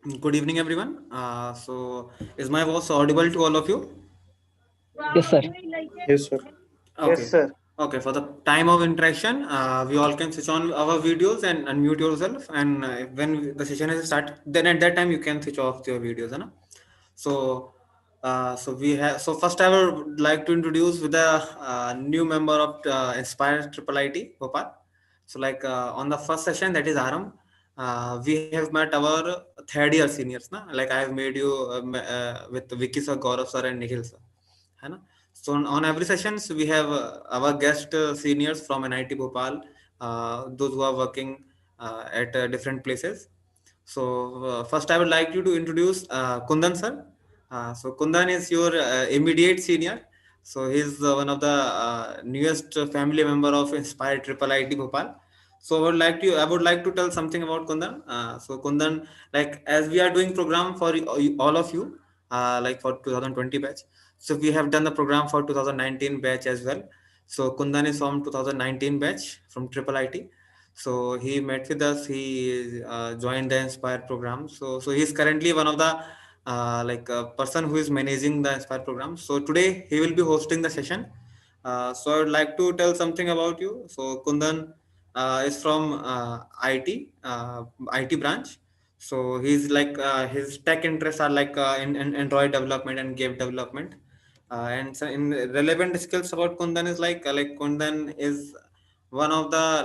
Good evening, everyone. Is my voice audible to all of you? Yes, sir. Yes, sir. Yes, Okay. sir. Okay. For the time of interaction, we all can switch on our videos and unmute yourself. And when the session is start, then at that time you can switch off your videos. Hai na? So, we have. So first, I would like to introduce with a new member of Inspire Triple IT Bhopal. So, on the first session, that is Aram. We have met our third year seniors. Na? Like I have made you with Vicky sir, Gaurav sir, and Nikhil sir. है ना. So on every sessions we have our guest seniors from NIT Bhopal, those who are working at different places. So first I would like you to introduce Kundan sir. So Kundan is your immediate senior. So he's one of the newest family member of Inspired Triple IT Bhopal. So I would like to tell something about Kundan. So Kundan, like as we are doing program for all of you, like for 2020 batch. So we have done the program for 2019 batch as well. So Kundan is from 2019 batch from Triple IT. So he met with us. He joined the Inspire program. So he's currently one of the person who is managing the Inspire program. So today he will be hosting the session. So I would like to tell something about you. So Kundan is from IT branch. So he's his tech interests are in Android development and game development. And so in relevant skills about Kundan is like Kundan is one of the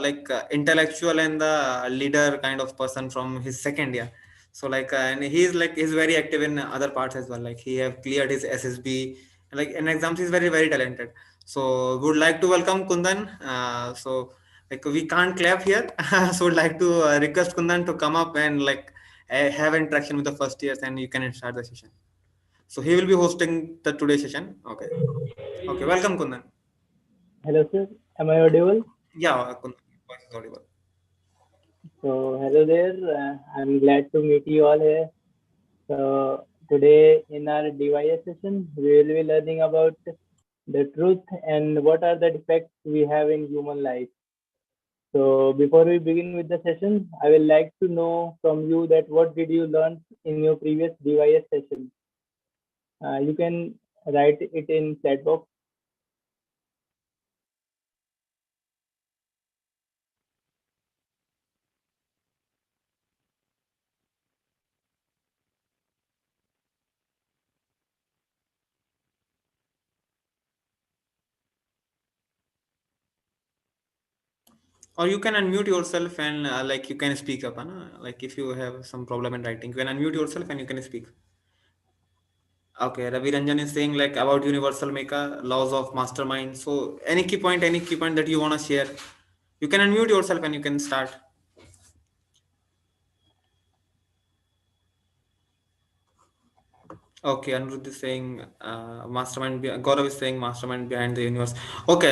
intellectual and the leader kind of person from his second year. So and he's very active in other parts as well. Like he have cleared his SSB. Like in exams, he's very talented. So would like to welcome Kundan. We can't clap here, so would like to request Kundan to come up and have interaction with the first years, and you can start the session. So he will be hosting the today session. Okay. Okay. Welcome, Kundan. Hello, sir. Am I audible? Yeah, Kundan, your voice is audible. So, hello there. I'm glad to meet you all here. So, today in our DYS session, we will be learning about the truth and what are the defects we have in human life. So, before we begin with the session, I will like to know from you that what did you learn in your previous DYS session? You can write it in chat box. Or you can unmute yourself and you can speak up. Huh? Like if you have some problem in writing, you can unmute yourself and you can speak. Okay, Ravi Ranjan is saying like about universal maker, laws of mastermind. So any key point that you want to share, you can unmute yourself and you can start. Okay, Anirudh is saying Gaurav is saying mastermind behind the universe. Okay,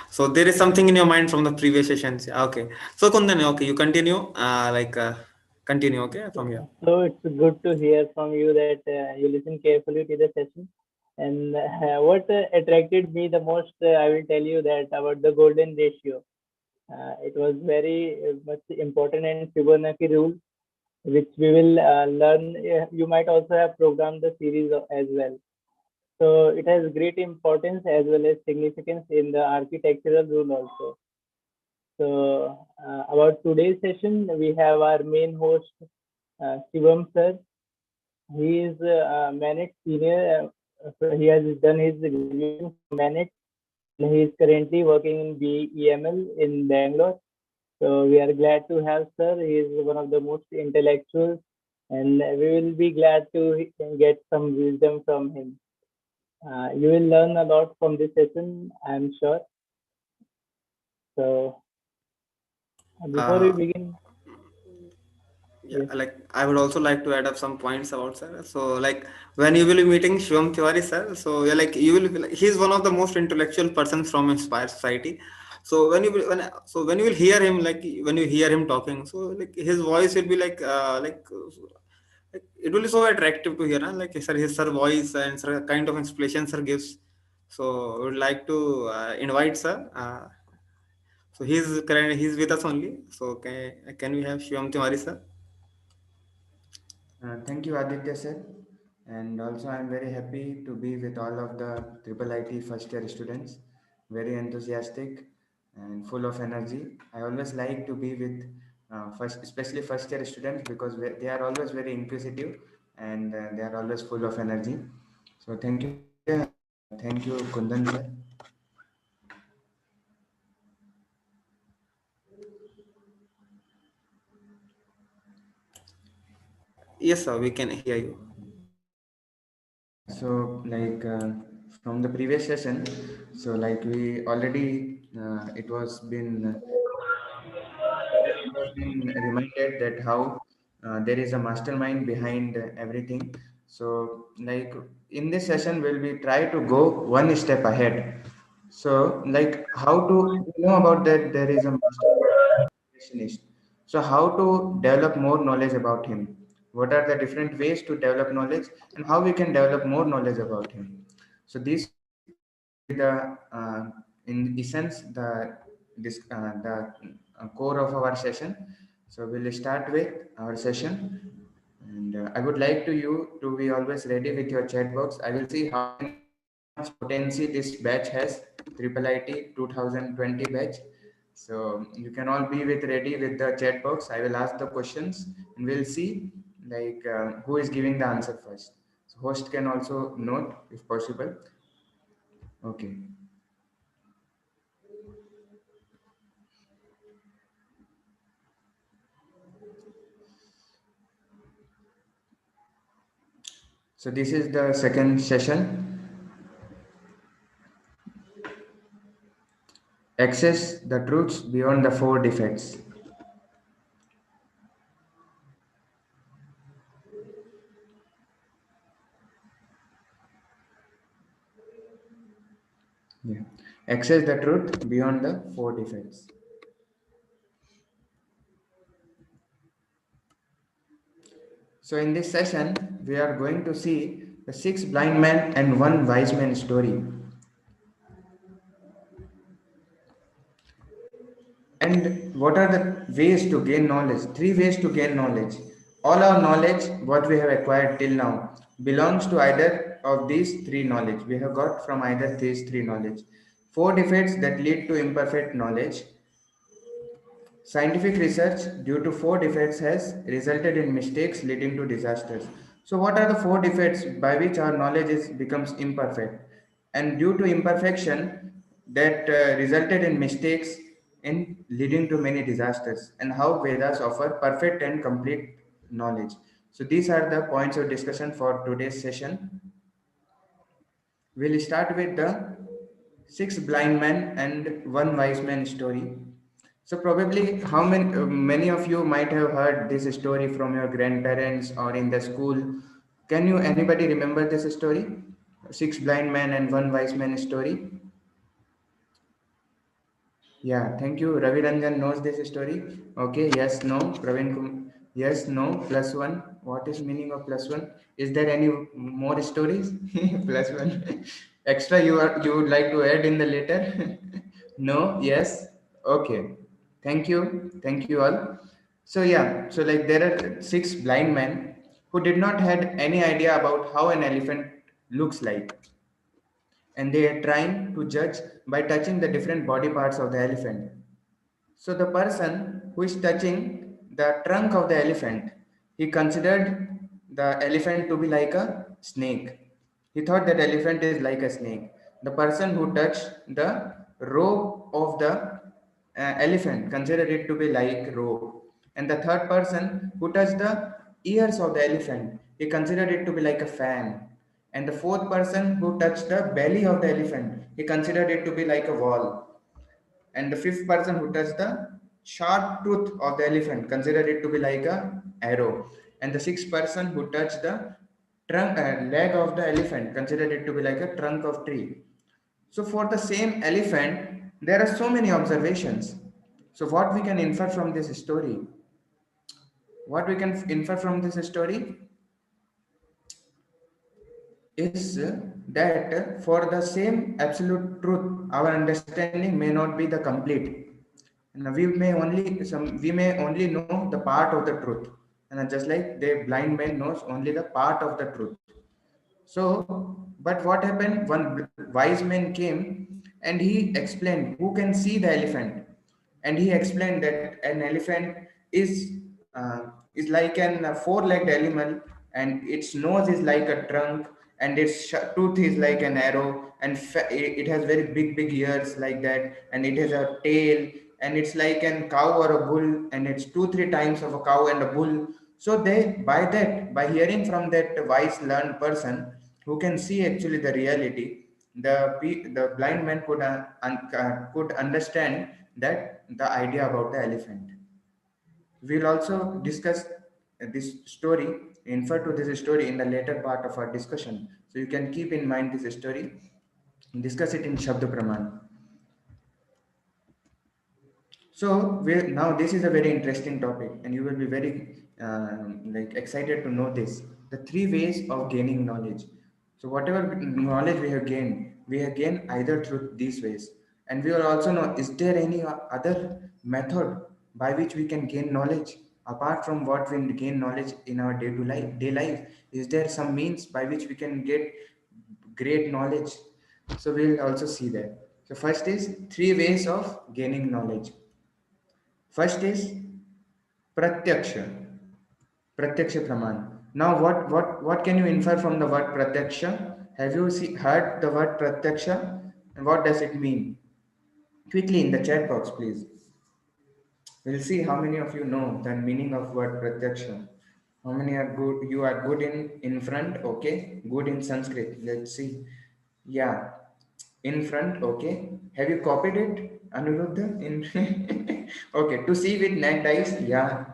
so there is something in your mind from the previous sessions. Okay, so Kundan, okay, you continue. Continue. Okay, from here. So it's good to hear from you that you listen carefully to the session. And what attracted me the most, I will tell you that about the golden ratio. It was very much important and Fibonacci rule, which we will learn. You might also have programmed the series as well. So it has great importance as well as significance in the architectural rule also. So about today's session, we have our main host, Shivam sir. He is Managed senior. He has done his graduation from Managed, and he is currently working in BEML in Bangalore. So we are glad to have sir. He is one of the most intellectuals, and we will be glad to get some wisdom from him. You will learn a lot from this session, I am sure. So before we Uh, begin, Yeah, yes. like I would also like to add up some points about sir. So like when you will be meeting Shivam Tiwari sir, so yeah, like you will be he's one of the most intellectual persons from Inspire Society. So when you will hear him, like when you hear him talking, so like his voice will be like it will be so attractive to hear, huh? Like his voice and sir kind of inspiration sir gives. So I would like to invite sir. So he's with us only. So can we have Shivam Tiwari sir? Thank you, Aditya sir. And also, I'm very happy to be with all of the IIIT first year students. Very enthusiastic and full of energy. I always like to be with especially first year students because they are always very inquisitive and they are always full of energy. So, thank you, Aditya, and thank you, Kundan sir. Yes, sir, we can hear you. Yeah, so from the previous session, so like we already, it was been reminded that how there is a mastermind behind everything. So like in this session, will we try to go one step ahead? So like how to know about that there is a mastermind. So how to develop more knowledge about him? What are the different ways to develop knowledge and how we can develop more knowledge about him? So this will be the in essence the core of our session. So we'll start with our session, and I would like to be always ready with your chat box. I will see how much potency this batch has, triple IT 2020 batch. So you can all be with ready with the chat box. I will ask the questions and we'll see who is giving the answer first. So host can also note if possible. Okay. So this is the second session. Access the truths beyond the four defects. Yeah. Access the truth beyond the four defects. So in this session, we are going to see the six blind men and one wise man story. And what are the ways to gain knowledge? Three ways to gain knowledge. All our knowledge, what we have acquired till now, belongs to either of these three knowledge. We have got from either these three knowledge. Four defects that lead to imperfect knowledge. Scientific research due to four defects has resulted in mistakes leading to disasters. So, what are the four defects by which our knowledge becomes imperfect? And due to imperfection, that resulted in mistakes in leading to many disasters, and how Vedas offer perfect and complete knowledge. So, these are the points of discussion for today's session. We'll start with the six blind men and one wise man story. So probably how many of you might have heard this story from your grandparents or in the school. Can you anybody remember this story? Six blind men and one wise man story. Yeah, thank you. Ravi Ranjan knows this story. Okay, yes, no. Yes, no. Plus one. What is meaning of plus one? Is there any more stories? Plus one. Extra you would like to add in the later? No. Yes. Okay. Thank you. Thank you all. So yeah. So like there are six blind men who did not had any idea about how an elephant looks like, and they are trying to judge by touching the different body parts of the elephant. So the person who is touching the trunk of the elephant, he considered the elephant to be like a snake. He thought that elephant is like a snake. The person who touched the robe of the elephant considered it to be like robe. And the third person who touched the ears of the elephant, he considered it to be like a fan. And the fourth person who touched the belly of the elephant, he considered it to be like a wall. And the fifth person who touched the sharp tooth of the elephant considered it to be like a arrow. And the sixth person who touched the leg of the elephant considered it to be like a trunk of tree. So for the same elephant, there are so many observations. So what we can infer from this story? What we can infer from this story is that for the same absolute truth, our understanding may not be the complete. And we may only know the part of the truth. and just like the blind man knows only the part of the truth. So, but what happened? One wise man came and he explained who can see the elephant, and he explained that an elephant is is like an four-legged animal, and its nose is like a trunk, and its tooth is like an arrow, and it has very big ears like that, and it has a tail, and it's like an cow or a bull, and it's two three times of a cow and a bull. So they by that by hearing from that wise learned person who can see actually the reality, the blind man could understand that the idea about the elephant. We'll also discuss this story, infer to this story in the later part of our discussion. So you can keep in mind this story, discuss it in Shabda Praman. So now this is a very interesting topic, and you will be very like excited to know this. The three ways of gaining knowledge. So whatever knowledge we have gained either through these ways, and we will also know is there any other method by which we can gain knowledge apart from what we gain knowledge in our day life. Is there some means by which we can get great knowledge? So we'll also see that. So first is three ways of gaining knowledge. First is pratyaksha, pratyaksha praman. Now, what can you infer from the word pratyaksha? Have you heard the word pratyaksha? And what does it mean? Quickly in the chat box, please. We'll see how many of you know the meaning of word pratyaksha. How many are good? You are good in front, okay? Good in Sanskrit. Let's see. Yeah, in front, okay. Have you copied it, Anuruddha? In okay, to see with net eyes, yeah,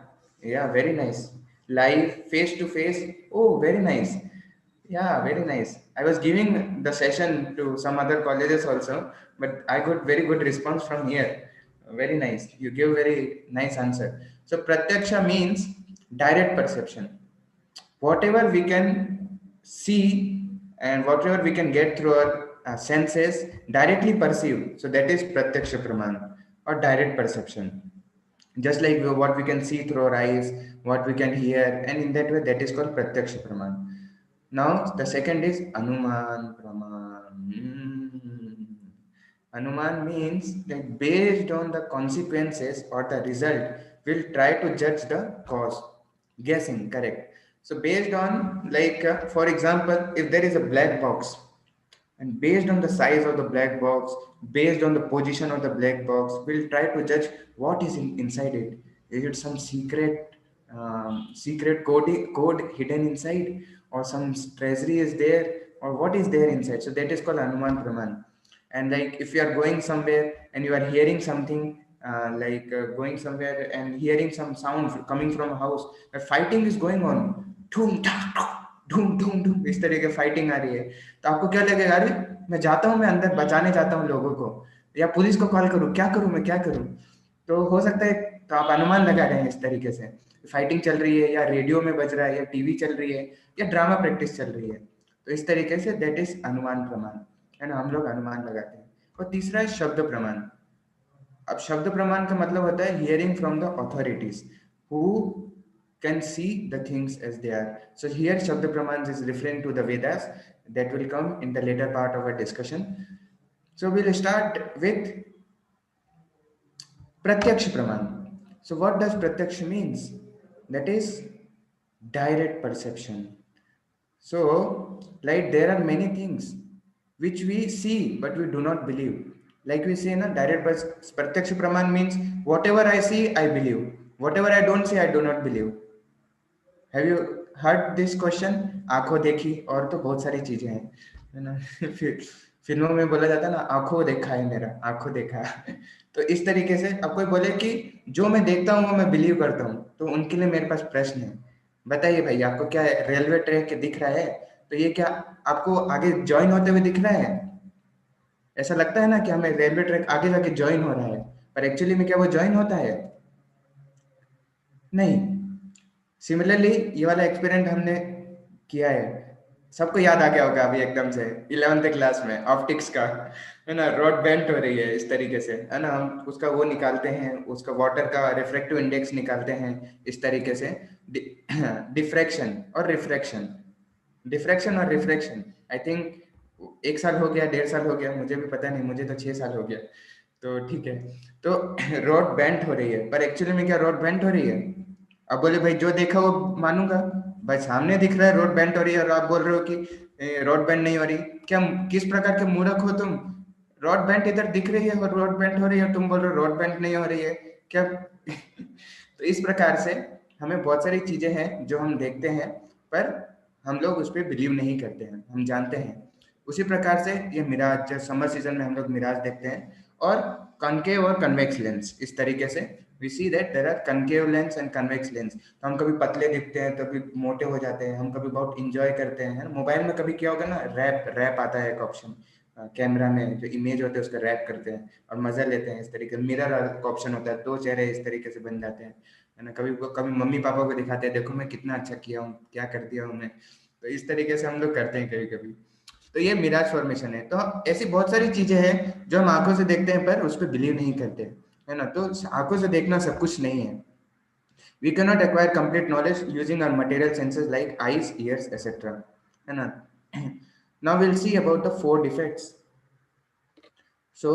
yeah, very nice. Live, face to face, oh, very nice. Yeah, very nice. I was giving the session to some other colleges also, but I got very good response from here. Very nice. You give very nice answer. So pratyaksha means direct perception. Whatever we can see and whatever we can get through our senses directly perceive. So that is pratyaksha praman or direct perception. Just like what we can see through our eyes, what we can hear, and in that way that is called pratyaksha praman. Now the second is anuman praman. Anuman means that based on the consequences or the result, we'll try to judge the cause. Guessing, correct. So based on like for example, if there is a black box, and based on the size of the black box, based on the position of the black box, we'll try to judge what is inside it. Is it some secret code hidden inside, or some treasury is there, or what is there inside? So that is called anuman praman. And like if you are going somewhere and you are hearing something going somewhere and hearing some sound coming from a house, a fighting is going on, धूम धूम धूम धूम इस तरह के fighting आ रही है, तो आपको क्या लगेगा, अरे मैं जाता हूँ, मैं अंदर बचाने जाता हूँ लोगों को, या पुलिस को कॉल करूँ, क्या करूँ, मैं क्या करूँ? तो हो सकता है तो आप अनुमान लगा रहे हैं इस तरीके से, फाइटिंग चल रही है या रेडियो में बज रहा है या टीवी चल रही है या ड्रामा प्रैक्टिस चल रही है, तो इस तरीके से दैट इज अनुमान प्रमाण है ना, हम लोग अनुमान लगाते हैं। और तीसरा है शब्द प्रमाण। अब शब्द प्रमाण का मतलब होता है hearing from the authorities who can see the things as they are. So here Shabda Pramans is referring to the Vedas that will come in the later part of our discussion. So we'll start with Pratyaksha Praman. So what does Pratyaksha means? That is direct perception. So like there are many things which we see but we do not believe. Like we say, na, Pratyaksha Praman means whatever I see, I believe. Whatever I don't see, I do not believe. Have you heard this question? आंखों देखी और तो बहुत सारी चीजें हैं, है ना। फिर फिल्मों में बोला जाता है ना, आंखों देखा है मेरा, आंखों देखा। तो इस तरीके से अब कोई बोले कि जो मैं देखता हूँ वो मैं बिलीव करता हूँ, तो उनके लिए मेरे पास प्रश्न है। बताइए भाई, आपको क्या है, रेलवे ट्रैक दिख रहा है, तो ये क्या आपको आगे ज्वाइन होते हुए दिख रहा है? ऐसा लगता है ना कि हमें रेलवे ट्रैक आगे जाके ज्वाइन हो रहा है, पर एक्चुअली में क्या वो ज्वाइन होता है? नहीं। सिमिलरली ये वाला एक्सपेरिमेंट हमने किया है, सबको याद आ गया होगा अभी एकदम से 11th क्लास में ऑप्टिक्स का, है ना, रॉड बेंट हो रही है इस तरीके से, है ना, हम उसका वो निकालते हैं, उसका वाटर का रिफ्रैक्टिव इंडेक्स निकालते हैं इस तरीके से। डिफ्रैक्शन और रिफ्रैक्शन, डिफ्रैक्शन और रिफ्रैक्शन, आई थिंक 1 साल हो गया, 1.5 साल हो गया, मुझे भी पता नहीं, मुझे तो 6 साल हो गया, तो ठीक है। तो रॉड बेंट हो रही है, पर एक्चुअली में क्या रॉड बेंट हो रही है? अब बोले भाई जो देखा वो मानूंगा, भाई सामने दिख रहा है रॉड बेंट हो रही है और आप बोल रहे हो कि रॉड बेंट नहीं हो रही, क्या किस प्रकार के मूर्ख हो तुम? रॉड बेंट इधर दिख रही है और रॉड बेंट हो रही है, तुम बोल रहे हो रॉड बेंट नहीं हो रही है क्या? तो इस प्रकार से हमें बहुत सारी चीजें हैं जो हम देखते हैं, पर हम लोग उस पर बिलीव नहीं करते हैं, हम जानते हैं। उसी प्रकार से ये मिराज, जब समर सीजन में हम लोग मिराज देखते हैं, और कनकेव और कन्वेक्स लेंस, इस तरीके से we see that there are concave lens and convex lens. तो हम कभी पतले दिखते हैं, कभी मोटे हो जाते हैं, हम कभी बहुत इंजॉय करते हैं। मोबाइल में कभी क्या होगा ना, रैप रैप आता है एक ऑप्शन, कैमरा में जो इमेज होते हैं उसका रैप करते हैं और मजा लेते हैं, इस तरीके मिरर ऑप्शन होता है, 2 चेहरे इस तरीके से बन जाते हैं, है ना। कभी कभी मम्मी पापा को दिखाते हैं, देखो मैं कितना अच्छा किया हूँ, क्या कर दिया हूँ मैं, तो इस तरीके से हम लोग करते हैं कभी कभी। तो ये मिराज फॉर्मेशन है। तो ऐसी बहुत सारी चीजें हैं जो हम आंखों से देखते हैं पर उस पर बिलीव नहीं करते, है ना। तो आंखों से देखना सब कुछ नहीं है। We can not acquire complete knowledge using our material senses like eyes, ears etcetera, है ना। Now will see about the 4 defects. So,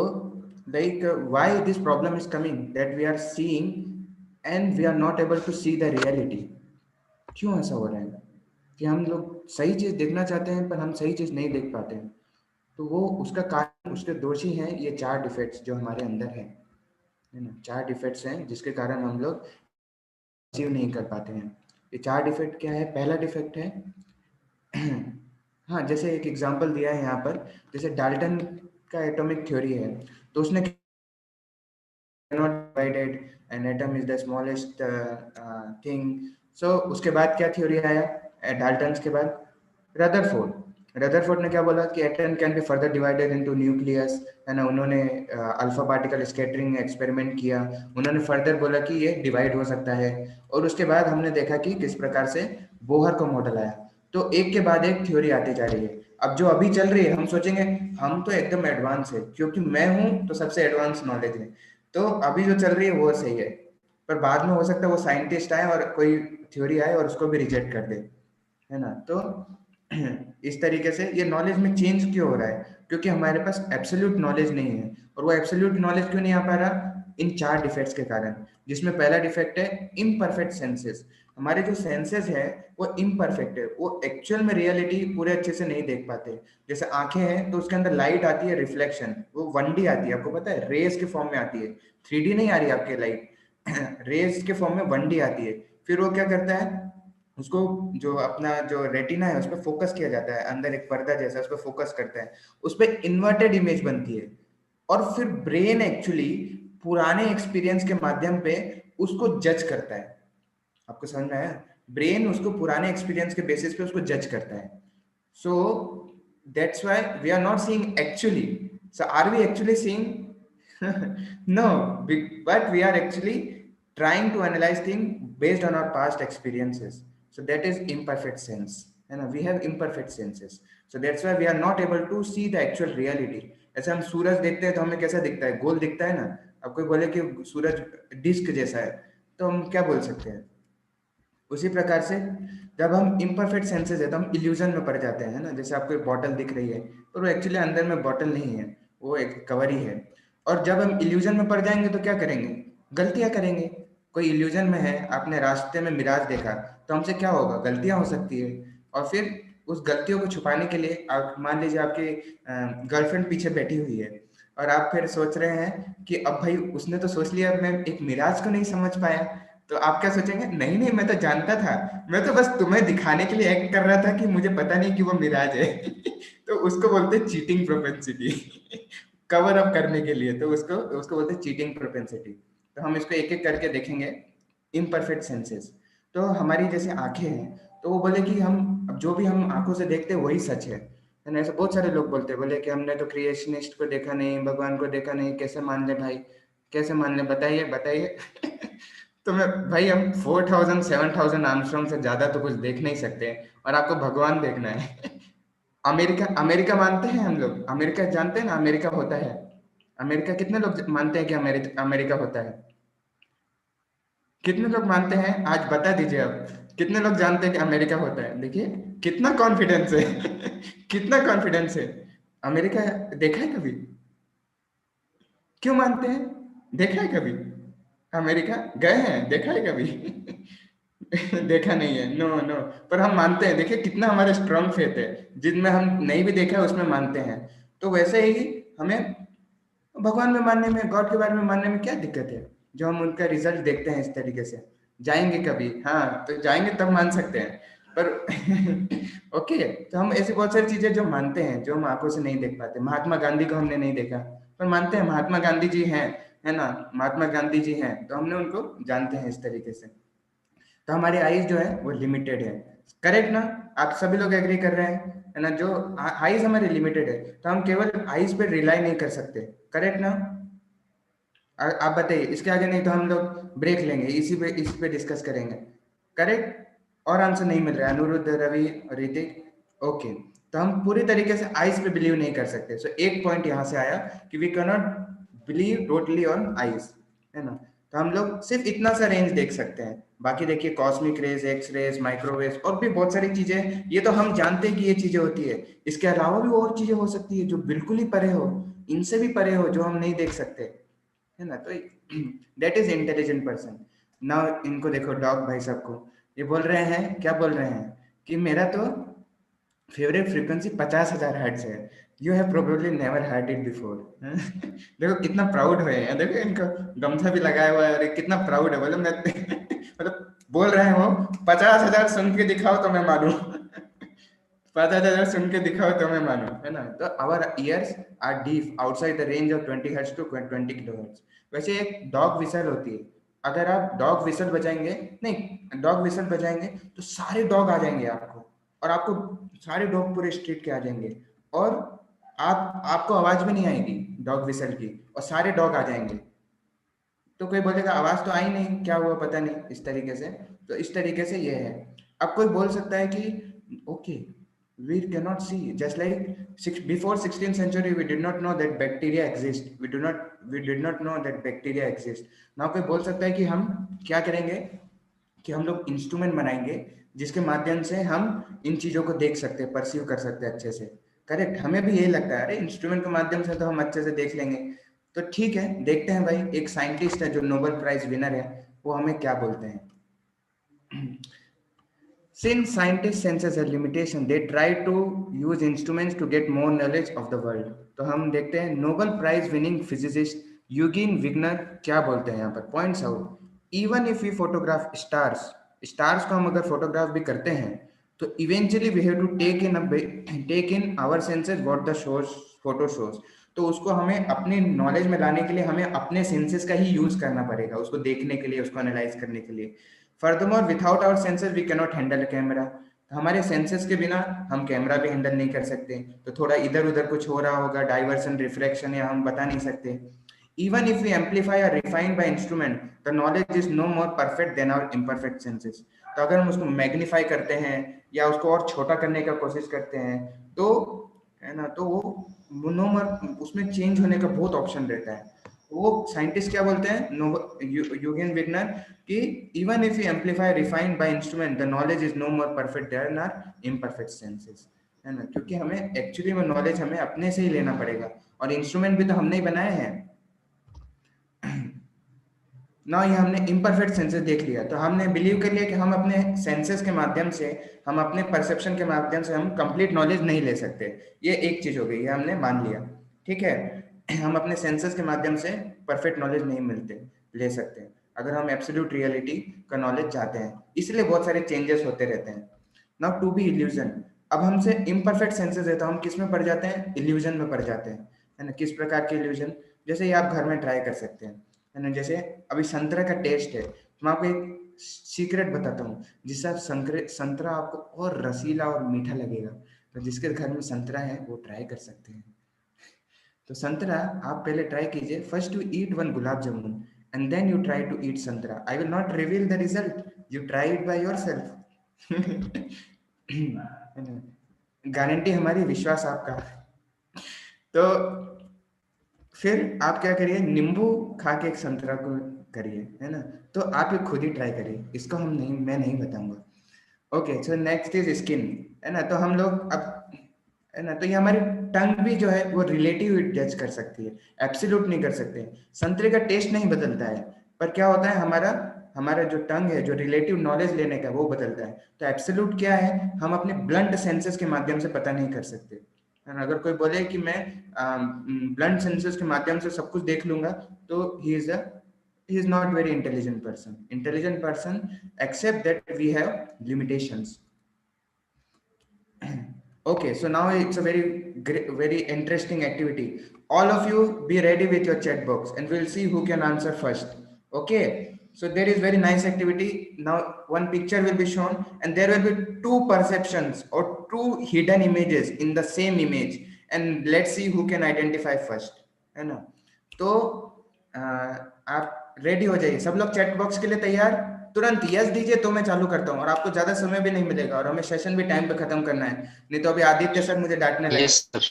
like, why this problem is coming, that we are seeing and we are not able to see the reality? क्यों ऐसा हो रहा है कि हम लोग सही चीज देखना चाहते हैं पर हम सही चीज नहीं देख पाते हैं? तो वो उसका कारण, उसके दोषी हैं ये 4 डिफेक्ट्स जो हमारे अंदर है ना। 4 डिफेक्ट्स हैं जिसके कारण हम लोग अचीव नहीं कर पाते हैं। ये 4 डिफेक्ट क्या है? पहला डिफेक्ट है हाँ, जैसे एक एग्जांपल दिया है यहाँ पर, जैसे डाल्टन का एटॉमिक थ्योरी है, तो उसने not divided, an atom is the smallest thing. So उसके बाद क्या थ्योरी आया डाल्टन्स के बाद? रदरफोर्ड। रदरफोर्ड ने क्या बोला कि atom can be further divided into nucleus, है ना। उन्होंने अल्फा पार्टिकल स्कैटरिंग एक्सपेरिमेंट किया, उन्होंने फर्दर बोला कि ये डिवाइड हो सकता है, और उसके बाद हमने देखा कि किस प्रकार से बोहर का मॉडल आया। तो एक के बाद एक थ्योरी आती जा रही है। अब जो अभी चल रही है, हम सोचेंगे हम तो एकदम एडवांस है, क्योंकि मैं हूं तो सबसे एडवांस नॉलेज है, तो अभी जो चल रही है वो सही है। पर बाद में हो सकता है वो साइंटिस्ट आए और कोई थ्योरी आए और उसको भी रिजेक्ट कर दे, है ना। तो इस तरीके से ये नॉलेज में चेंज क्यों हो रहा है? क्योंकि हमारे पास एब्सोल्यूट नॉलेज नहीं है। और वो एब्सोल्यूट नॉलेज क्यों नहीं आ पा रहा? इन 4 डिफेक्ट्स के कारण, जिसमें पहला डिफेक्ट है इम्परफेक्ट सेंसेस। हमारे जो सेंसेस है वो इम्परफेक्ट है, वो एक्चुअल में रियलिटी पूरे अच्छे से नहीं देख पाते। जैसे आंखें हैं तो उसके अंदर लाइट आती है, रिफ्लेक्शन, वो 1D आती है, आपको पता है, रेस के फॉर्म में आती है, 3D नहीं आ रही आपके लाइट रेस के फॉर्म में 1D आती है। फिर वो क्या करता है, उसको जो अपना जो रेटिना है उस पर फोकस किया जाता है, अंदर एक पर्दा जैसा, उस पर फोकस करता है, उस पर इन्वर्टेड इमेज बनती है, और फिर ब्रेन एक्चुअली पुराने एक्सपीरियंस के माध्यम पे उसको जज करता है। आपको समझ में आया? ब्रेन उसको पुराने एक्सपीरियंस के बेसिस पे उसको जज करता है। So that's why we are not seeing actually. So are we actually seeing? No, but we are actually trying to analyze things based on our past experiences. So that is imperfect sense, and we have imperfect senses. So that's why we are not able to see the actual reality. ऐसे हम सूरज देखते हैं तो हमें कैसा दिखता है? गोल दिखता है ना। अब कोई बोले कि सूरज डिस्क जैसा है, तो हम क्या बोल सकते हैं? उसी प्रकार से जब हम इम्परफेक्ट सेंसेस है तो हम इल्यूजन में पड़ जाते हैं, है ना। जैसे आपको एक बॉटल दिख रही है पर वो एक्चुअली अंदर में बॉटल नहीं है, वो एक कवर ही है। और जब हम इल्यूजन में पड़ जाएंगे तो क्या करेंगे? गलतियां करेंगे। कोई इल्यूजन में है, आपने रास्ते में मिराज देखा, तो हमसे क्या होगा? गलतियां हो सकती है। और फिर उस गलतियों को छुपाने के लिए आप मान लीजिए आपकी गर्लफ्रेंड पीछे बैठी हुई है, और आप फिर सोच रहे हैं कि अब भाई उसने तो सोच लिया, अब मैं एक मिराज को नहीं समझ पाया, तो आप क्या सोचेंगे? नहीं नहीं, मैं तो जानता था, मैं तो बस तुम्हें दिखाने के लिए एक्ट कर रहा था कि मुझे पता नहीं कि वो मिराज है। तो उसको बोलते हैं चीटिंग प्रोपेंसिटी। कवर अप करने के लिए, तो उसको उसको बोलते हैं चीटिंग प्रोपेंसिटी। तो हम इसको एक एक करके देखेंगे। इम्परफेक्ट सेंसेस, तो हमारी जैसे आंखें हैं, तो वो बोले कि हम अब जो भी हम आंखों से देखते हैं वही सच है ना। ऐसे बहुत सारे लोग बोलते हैं, बोले कि हमने तो क्रिएशनिस्ट को देखा नहीं, भगवान को देखा नहीं, कैसे मान ले भाई, कैसे मान ले, बताइए बताइए। तो मैं भाई, हम 4000 7000 आर्मस्ट्रांग से ज्यादा तो कुछ देख नहीं सकते, और आपको भगवान देखना है। अमेरिका अमेरिका मानते हैं हम लोग, अमेरिका जानते हैं ना, अमेरिका होता है। अमेरिका कितने लोग मानते हैं कि अमेरिका अमेरिका होता है? कितने लोग मानते हैं? आज बता दीजिए आप, कितने लोग जानते हैं कि अमेरिका होता है? देखिए कितना कॉन्फिडेंस है कितना कॉन्फिडेंस है। अमेरिका देखा है कभी? क्यों मानते हैं? देखा है कभी अमेरिका? गए हैं, देखा है कभी? देखा नहीं है, नो नो। पर हम मानते हैं, देखिए कितना हमारा स्ट्रांग फेथ है, जिनमें हम नहीं भी देखा है उसमें मानते हैं। तो वैसे ही हमें भगवान में मानने में, गॉड के बारे में मानने में क्या दिक्कत है, जो हम उनका रिजल्ट देखते हैं इस तरीके से। जाएंगे कभी, हाँ तो जाएंगे तब मान सकते हैं, पर ओके। तो हम ऐसी बहुत सारी चीजें जो मानते हैं, जो हम आंखों से नहीं देख पाते। महात्मा गांधी को हमने नहीं देखा, पर मानते हैं महात्मा गांधी जी हैं, है ना, महात्मा गांधी जी हैं, तो हमने उनको जानते हैं इस तरीके से। तो हमारी आइज जो है वो लिमिटेड है, करेक्ट ना? आप सभी लोग एग्री कर रहे हैं, है ना? जो आइज हमारी लिमिटेड है, तो हम केवल आइज पे रिलाई नहीं कर सकते, करेक्ट ना? आप बताइए, इसके आगे नहीं तो हम लोग ब्रेक लेंगे, इसी पे डिस्कस करेंगे, करेक्ट? और आंसर नहीं मिल रहा है, अनुरुद्ध, रवि, ऋतिक, ओके। तो हम पूरी तरीके से आइस पे बिलीव नहीं कर सकते। सो एक पॉइंट यहाँ से आया कि we can not believe totally on eyes, है ना? तो हम लोग सिर्फ इतना सा रेंज देख सकते हैं। बाकी देखिए cosmic rays, X rays, microwave और भी बहुत सारी चीजें, ये तो हम जानते हैं कि ये चीजें होती है। इसके अलावा भी और चीजें हो सकती है जो बिल्कुल ही परे हो, इनसे भी परे हो, जो हम नहीं देख सकते, है ना? तो that is intelligent person. Now इनको देखो, डॉग भाई साहब को, ये बोल रहे हैं, क्या बोल रहे हैं कि मेरा तो फेवरेट फ्रीक्वेंसी 50,000 हर्ट्ज है। You have probably never heard it before. देखो कितना प्राउड है, देखो इनको गमछा भी लगाया हुआ है, और कितना प्राउड है, बोले मैं मतलब बोल रहे हो 50,000 सुन के दिखाओ तो मैं मानू 50,000 सुन के दिखाओ तो मैं मानू, है ना? तो our ears are deep outside the range of 20 hertz to 20 kilohertz. वैसे एक डॉग विसल होती है, अगर आप डॉग विसल बजाएंगे, नहीं डॉग विसल बजाएंगे तो सारे डॉग आ जाएंगे आपको, और आपको सारे डॉग पूरे स्ट्रीट के आ जाएंगे, और आपको आवाज भी नहीं आएगी डॉग विसल की, और सारे डॉग आ जाएंगे। तो कोई बोलेगा आवाज तो आई नहीं, क्या हुआ पता नहीं, इस तरीके से। तो इस तरीके से ये है। अब कोई बोल सकता है कि okay, we cannot see, just like before 16th century we did not know that bacteria exist, we did not know that bacteria exist। now कोई बोल सकता है कि हम क्या करेंगे, कि हम लोग इंस्ट्रूमेंट बनाएंगे जिसके माध्यम से हम इन चीजों को देख सकते हैं, परसीव कर सकते हैं अच्छे से, करेक्ट? हमें भी यही लगता है, अरे इंस्ट्रूमेंट के माध्यम से तो हम अच्छे से देख लेंगे। तो ठीक है, देखते हैं भाई, एक साइंटिस्ट है जो नोबेल प्राइज विनर है, वो हमें क्या बोलते हैं। Since scientists' senses are limitation, they try to use instruments to get more knowledge of the world। तो हम देखते हैं Nobel prize winning physicist Eugene Wigner क्या बोलते हैं यहाँ पर, points out, even if we photograph stars, stars को हम अगर फोटोग्राफ भी करते हैं, तो eventually we have to take in our senses what the shows photo shows. तो उसको हमें अपने नॉलेज में लाने के लिए हमें अपने सेंसेस का ही यूज करना पड़ेगा, उसको देखने के लिए, उसको एनालाइज करने के लिए। Furthermore without our senses we cannot handle a camera. हमारे सेंसेस के बिना हम कैमरा भी हैंडल नहीं कर सकते। तो थोड़ा इधर उधर कुछ हो रहा होगा, डाइवर्सन, रिफ्लेक्शन, या हम बता नहीं सकते। इवन इफ वी एम्पलीफाई और refine by instrument, the knowledge is no more perfect than our imperfect senses. तो अगर हम उसको मैग्नीफाई करते हैं या उसको और छोटा करने का कोशिश करते हैं, तो है ना, तो वो नो मोर, उसमें चेंज होने का बहुत ऑप्शन रहता है। वो साइंटिस्ट क्या बोलते हैं, यूगेन विगनर, कि even if you amplify refined by instrument, the knowledge is no more perfect than our imperfect senses, है ना? क्योंकि हमें एक्चुअली वो नॉलेज हमें अपने से ही लेना पड़ेगा, और इंस्ट्रूमेंट भी तो हमने ही बनाए हैं ना। ये हमने इम्परफेक्ट सेंसेस देख लिया, तो हमने बिलीव कर लिया कि हम अपने सेंसेस के माध्यम से, हम अपने परसेप्शन के माध्यम से हम कंप्लीट नॉलेज नहीं ले सकते। ये एक चीज हो गई, ये हमने मान लिया, ठीक है। हम अपने सेंसेस के माध्यम से परफेक्ट नॉलेज नहीं मिलते, ले सकते, अगर हम एब्सोल्यूट रियलिटी का नॉलेज चाहते हैं। इसलिए बहुत सारे चेंजेस होते रहते हैं। नाउ टू बी इल्यूजन, अब हमसे इम्परफेक्ट सेंसेस है, तो हम किस में पड़ जाते हैं, इल्यूजन में पड़ जाते हैं, है ना? किस प्रकार के इल्यूजन, जैसे ये आप घर में ट्राई कर सकते हैं, है ना? जैसे अभी संतरा का टेस्ट है, तो मैं आपको एक सीक्रेट बताता हूँ, जिससे आप संतरा आपको और रसीला और मीठा लगेगा। तो जिसके घर में संतरा है वो ट्राई कर सकते हैं। तो संतरा आप पहले ट्राई कीजिए, first you eat one gulab jamun and then you try to eat santara. I will not reveal the result, you try it by yourself. Guarantee हमारी, विश्वास आपका। तो फिर आप क्या करिए, नींबू खा के एक संतरा को करिए, है ना। तो आप ये खुद ही ट्राई करिए, इसको मैं नहीं बताऊंगा। Okay, so next is skin, है ना। तो हम लोग अब, है ना, तो ये हमारी टंग भी जो है वो रिलेटिव जज कर सकती है, एब्सोल्यूट नहीं कर सकते। संतरे का टेस्ट नहीं बदलता है, पर क्या होता है, हमारा हमारा जो टंग है, जो रिलेटिव नॉलेज लेने का, वो बदलता है। तो एब्सोल्यूट क्या है, हम अपने ब्लंट सेंसेस के माध्यम से पता नहीं कर सकते, है ना। अगर कोई बोले कि मैं ब्लंट सेंसेस के माध्यम से सब कुछ देख लूंगा, तो he is not very intelligent person. Intelligent person accept that we have limitations. Okay, so now it's a very interesting activity. All of you be ready with your chat box and we'll see who can answer first. Okay, so there is very nice activity. Now one picture will be shown and there will be two perceptions or two hidden images in the same image, and let's see who can identify first, है ना। तो आप ready हो जाइए, सब लोग chat box के लिए तैयार। तुरंत यस दीजिए तो मैं चालू करता हूँ, और आपको ज्यादा समय भी नहीं मिलेगा, और हमें सेशन भी टाइम पे खत्म करना है, नहीं तो अभी आदित्य सर मुझे डांटने लगे। Yes, sir.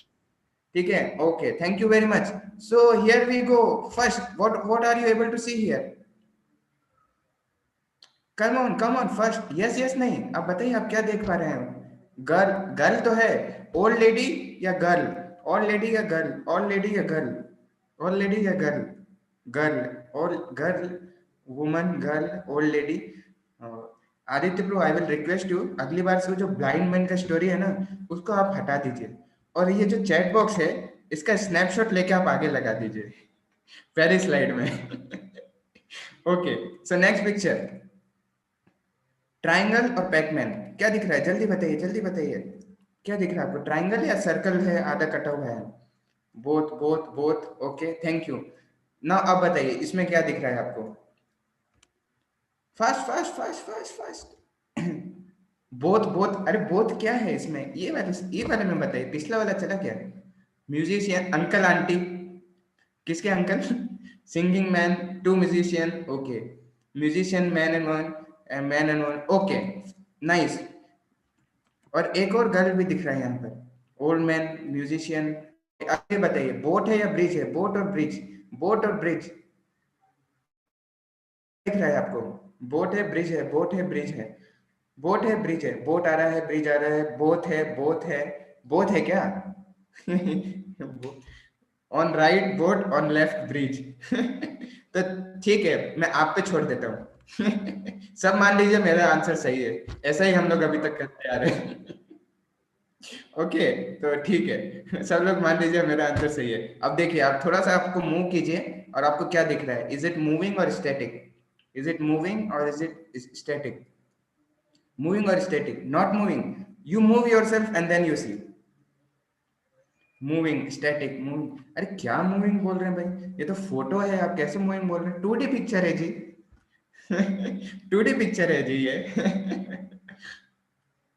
ठीक है, okay, thank you very much. So here we go. First, what are you able to see here? Come on first, yes yes नहीं, आप बताइए आप क्या देख पा रहे हैं। गर्ल, गर्ल तो है। ओल्ड लेडी या गर्ल? ओल्ड लेडी या गर्ल? ओल्ड लेडी या गर्ल? ओल्ड लेडी या girl? Girl, old girl, woman, girl, old lady. Aditya pro, I will request you, अगली बार से वो जो ब्लाइंड मैन का स्टोरी है ना, उसको आप हटा दीजिए, और ये जो चैट बॉक्स है इसका स्नैपशॉट लेके आप आगे लगा दीजिए पहली स्लाइड में। Okay, so next picture, triangle और पैकमैन, क्या दिख रहा है? जल्दी बताइए, जल्दी बताइए, क्या दिख रहा है आपको? ट्राइंगल या सर्कल है आधा कटा हुआ है? Both both both, okay, thank you. ना अब बताइए इसमें क्या दिख रहा है आपको? Fast fast fast fast fast. Both both, अरे बोथ क्या है इसमें? ये वाले में बताइए, पिछला वाला चला क्या? म्यूजिशियन, अंकल आंटी, किसके uncle? Singing man, two musician, okay, musician, man and one, okay, nice. और एक और गर्ल भी दिख रहा है यहाँ पर, ओल्ड मैन, म्यूजिशियन। आगे बताइए, बोट है या ब्रिज है? बोट और ब्रिज, बोट और ब्रिज दिख रहा है आपको? बोट है, ब्रिज है, बोट है, ब्रिज है, बोट है, ब्रिज है, बोट आ रहा है, ब्रिज आ रहा है, बोथ है, बोथ है, बोथ है क्या? On right boat, on left bridge. तो ठीक है, मैं आप पे छोड़ देता हूँ। सब मान लीजिए मेरा आंसर सही है, ऐसा ही हम लोग अभी तक करते आ रहे हैं। ओके, तो ठीक है, सब लोग मान लीजिए मेरा आंसर सही है। अब देखिए, आप थोड़ा सा आपको मूव कीजिए और आपको क्या दिख रहा है? इज इट मूविंग और स्टैटिक? इज इट मूविंग और इज इट स्टैटिक? मूविंग और static? Not moving, you move yourself and then you see. Moving, static, moving, अरे क्या मूविंग बोल रहे हैं भाई, ये तो फोटो है, आप कैसे मूविंग बोल रहे हैं? 2D पिक्चर है जी। 2D पिक्चर है जी ये।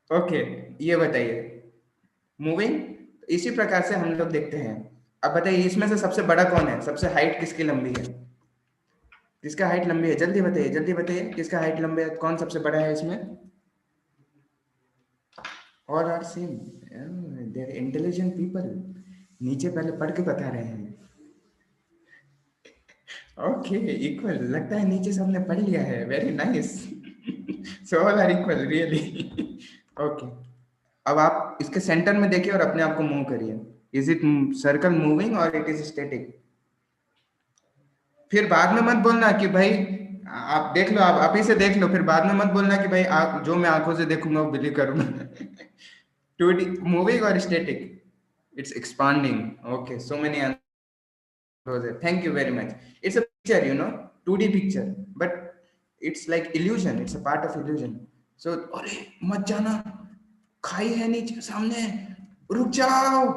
ओके, ये बताइए, मूविंग, इसी प्रकार से हम लोग देखते हैं। अब बताइए इसमें से सबसे बड़ा कौन है? सबसे हाइट किसकी लंबी है? किसका हाइट लंबी है? जल्दी बताइए, जल्दी बताइए, किसका हाइट लंबी है? कौन सबसे बड़ा है इसमें? और are same, they are intelligent people, नीचे पहले पढ़ के बता रहे हैं। ओके, इक्वल, लगता है नीचे सबने पढ़ लिया है, very nice. So all are equal, really. Okay, अब आप इसके सेंटर में देखिए और अपने आप को मूव करिए। इज इट सर्कल मूविंग और इट इज स्टैटिक? फिर बाद में मत बोलना कि भाई, आप देख लो, आप ही से देख लो, फिर बाद में मत बोलना कि भाई आप जो मैं आंखों से देखूंगा वो बिलीव करूंगा। 2D मूविंग और static? It's expanding. Okay, so many answers, thank you very much. It's a picture, 2D picture, but it's like illusion, it's a part of illusion. So अरे मत जाना, खाई है नीचे सामने, रुक जाओ।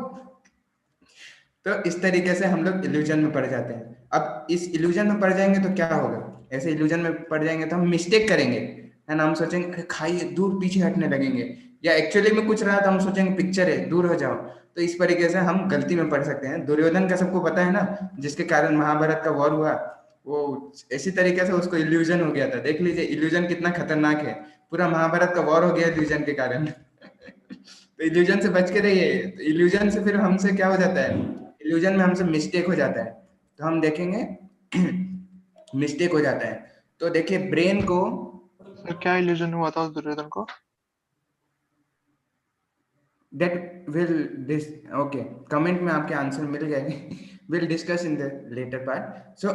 तो इस तरीके से हम लोग इल्यूजन में पड़ जाते हैं। अब इस इल्यूजन में पड़ जाएंगे तो क्या होगा? ऐसे इल्यूजन में पड़ जाएंगे तो हम मिस्टेक करेंगे, है ना। हम सोचेंगे अरे खाई है, दूर पीछे हटने लगेंगे, या एक्चुअली में कुछ रहा तो हम सोचेंगे पिक्चर है, दूर हो जाओ। तो इस तरीके से हम गलती में पड़ सकते हैं। दुर्योधन का सबको पता है ना, जिसके कारण महाभारत का वॉर हुआ, वो इसी तरीके से उसको इल्यूजन हो गया था। देख लीजिए इल्यूजन कितना खतरनाक है, पूरा महाभारत का वॉर हो गया इल्यूजन के कारण। तो इल्यूजन से बच के रहिए। तो इल्यूजन से फिर हमसे क्या हो जाता है, इल्यूजन में हमसे मिस्टेक हो जाता है। तो हम देखेंगे मिस्टेक हो जाता है। तो देखिए ब्रेन को सर क्या इल्यूजन हुआ था उस दुर्योधन को? that will this okay comment में आपके आंसर मिल गए we'll discuss in the later part. So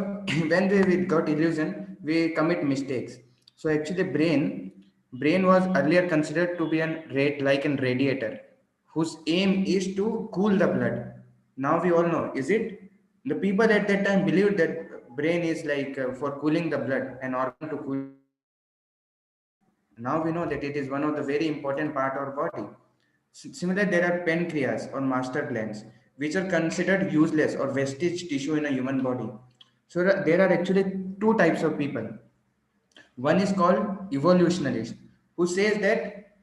when we got illusion we commit mistakes. So actually brain was earlier considered to be an rate like an radiator whose aim is to cool the blood. Now we all know, is it, the people at that time believed that brain is like for cooling the blood, an organ to cool the blood. Now we know that it is one of the very important part of our body. Similarly, there are pancreas or master glands, which are considered useless or vestige tissue in a human body. So there are actually two types of people. One is called evolutionist, who says that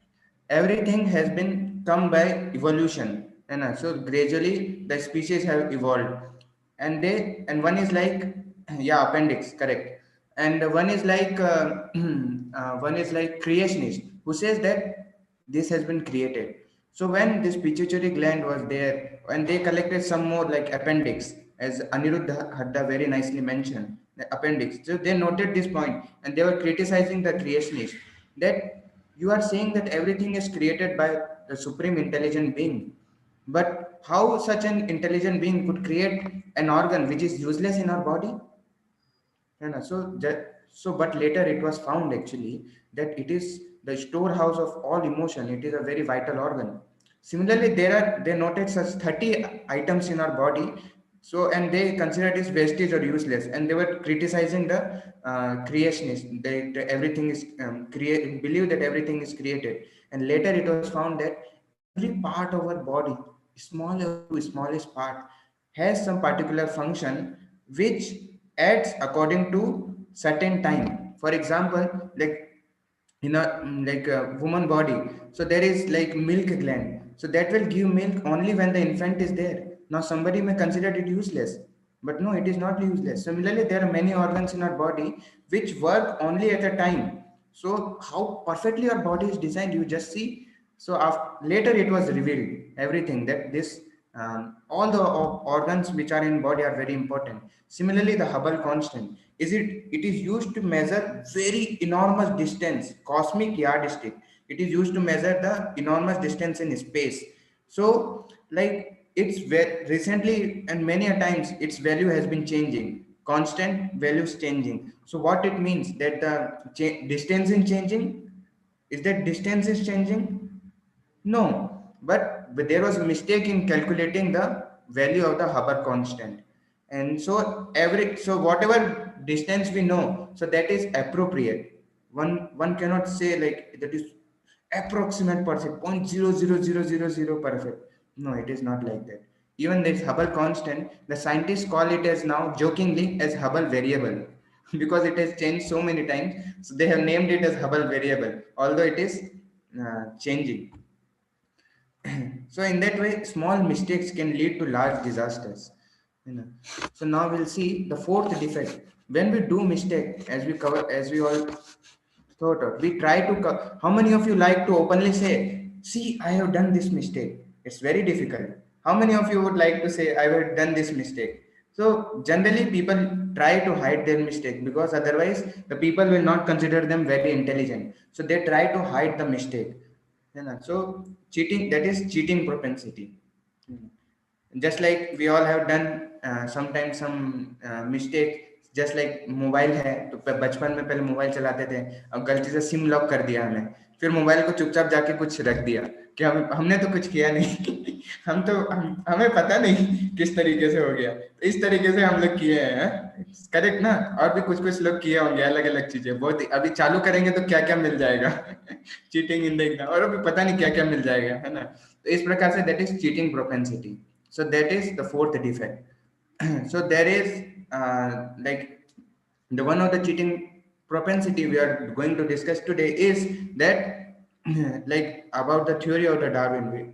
everything has been come by evolution, and so gradually the species have evolved. And one is like yeah, appendix, correct. And one is like one is like creationist, who says that this has been created. So when this pituitary gland was there, and they collected some more like appendix, as Aniruddha Hadda very nicely mentioned, the appendix. So they noted this point, and they were criticizing the creationists that you are saying that everything is created by the supreme intelligent being, but how such an intelligent being could create an organ which is useless in our body? And so, but later it was found actually that it is the storehouse of all emotion. It is a very vital organ. Similarly, they noted such 30 items in our body. So, and they considered it vestige or useless, and they were criticizing the creationists. That everything is believe that everything is created. And later it was found that every part of our body, smaller to smallest part, has some particular function which adds according to certain time. For example, like in a like a woman body, so there is like milk gland, so that will give milk only when the infant is there. Now somebody may consider it useless, but no, it is not useless. Similarly, there are many organs in our body which work only at a time. So how perfectly our body is designed, you just see. So after, later it was revealed everything that this all the organs which are in body are very important. Similarly, the Hubble constant it is used to measure very enormous distance, cosmic yardstick. It is used to measure the enormous distance in space. So like it's recently and many a times its value has been changing, constant values changing. So what it means that the distance is changing, is that distance is changing? No, but there was a mistake in calculating the value of the Hubble constant. And so so whatever distance we know, so that is appropriate. One cannot say like that is approximate percent, 0.00000 perfect. No, it is not like that. Even this Hubble constant, the scientists call it as now jokingly as Hubble variable because it has changed so many times. So they have named it as Hubble variable, although it is changing. So in that way, small mistakes can lead to large disasters. You know. So now we'll see the fourth defect. When we do mistake, as we all thought of, we try to. How many of you like to openly say, "See, I have done this mistake"? It's very difficult. How many of you would like to say, "I have done this mistake"? So generally, people try to hide their mistake because otherwise, the people will not consider them very intelligent. So they try to hide the mistake. You know. So cheating, that is cheating propensity. Just like we all have done sometimes some mistake, just like mobile है तो बचपन में पहले mobile चलाते थे, अब गलती से सिम लॉक कर दिया हमने, फिर मोबाइल को चुपचाप जाके कुछ रख दिया कि हमने तो कुछ किया नहीं हमें पता नहीं किस तरीके से हो गया, तो इस तरीके से हम लोग किए हैं, करेक्ट ना? और भी कुछ कुछ लोग किए होंगे अलग अलग चीजें, बहुत अभी चालू करेंगे तो क्या क्या मिल जाएगा चीटिंग इन द एग्जाम, और अभी पता नहीं क्या क्या मिल जाएगा, है ना? तो इस प्रकार say that is cheating propensity. So that is the fourth defect. So there is like the one of the cheating propensity we are going to discuss today is that like about the theory of the Darwin way.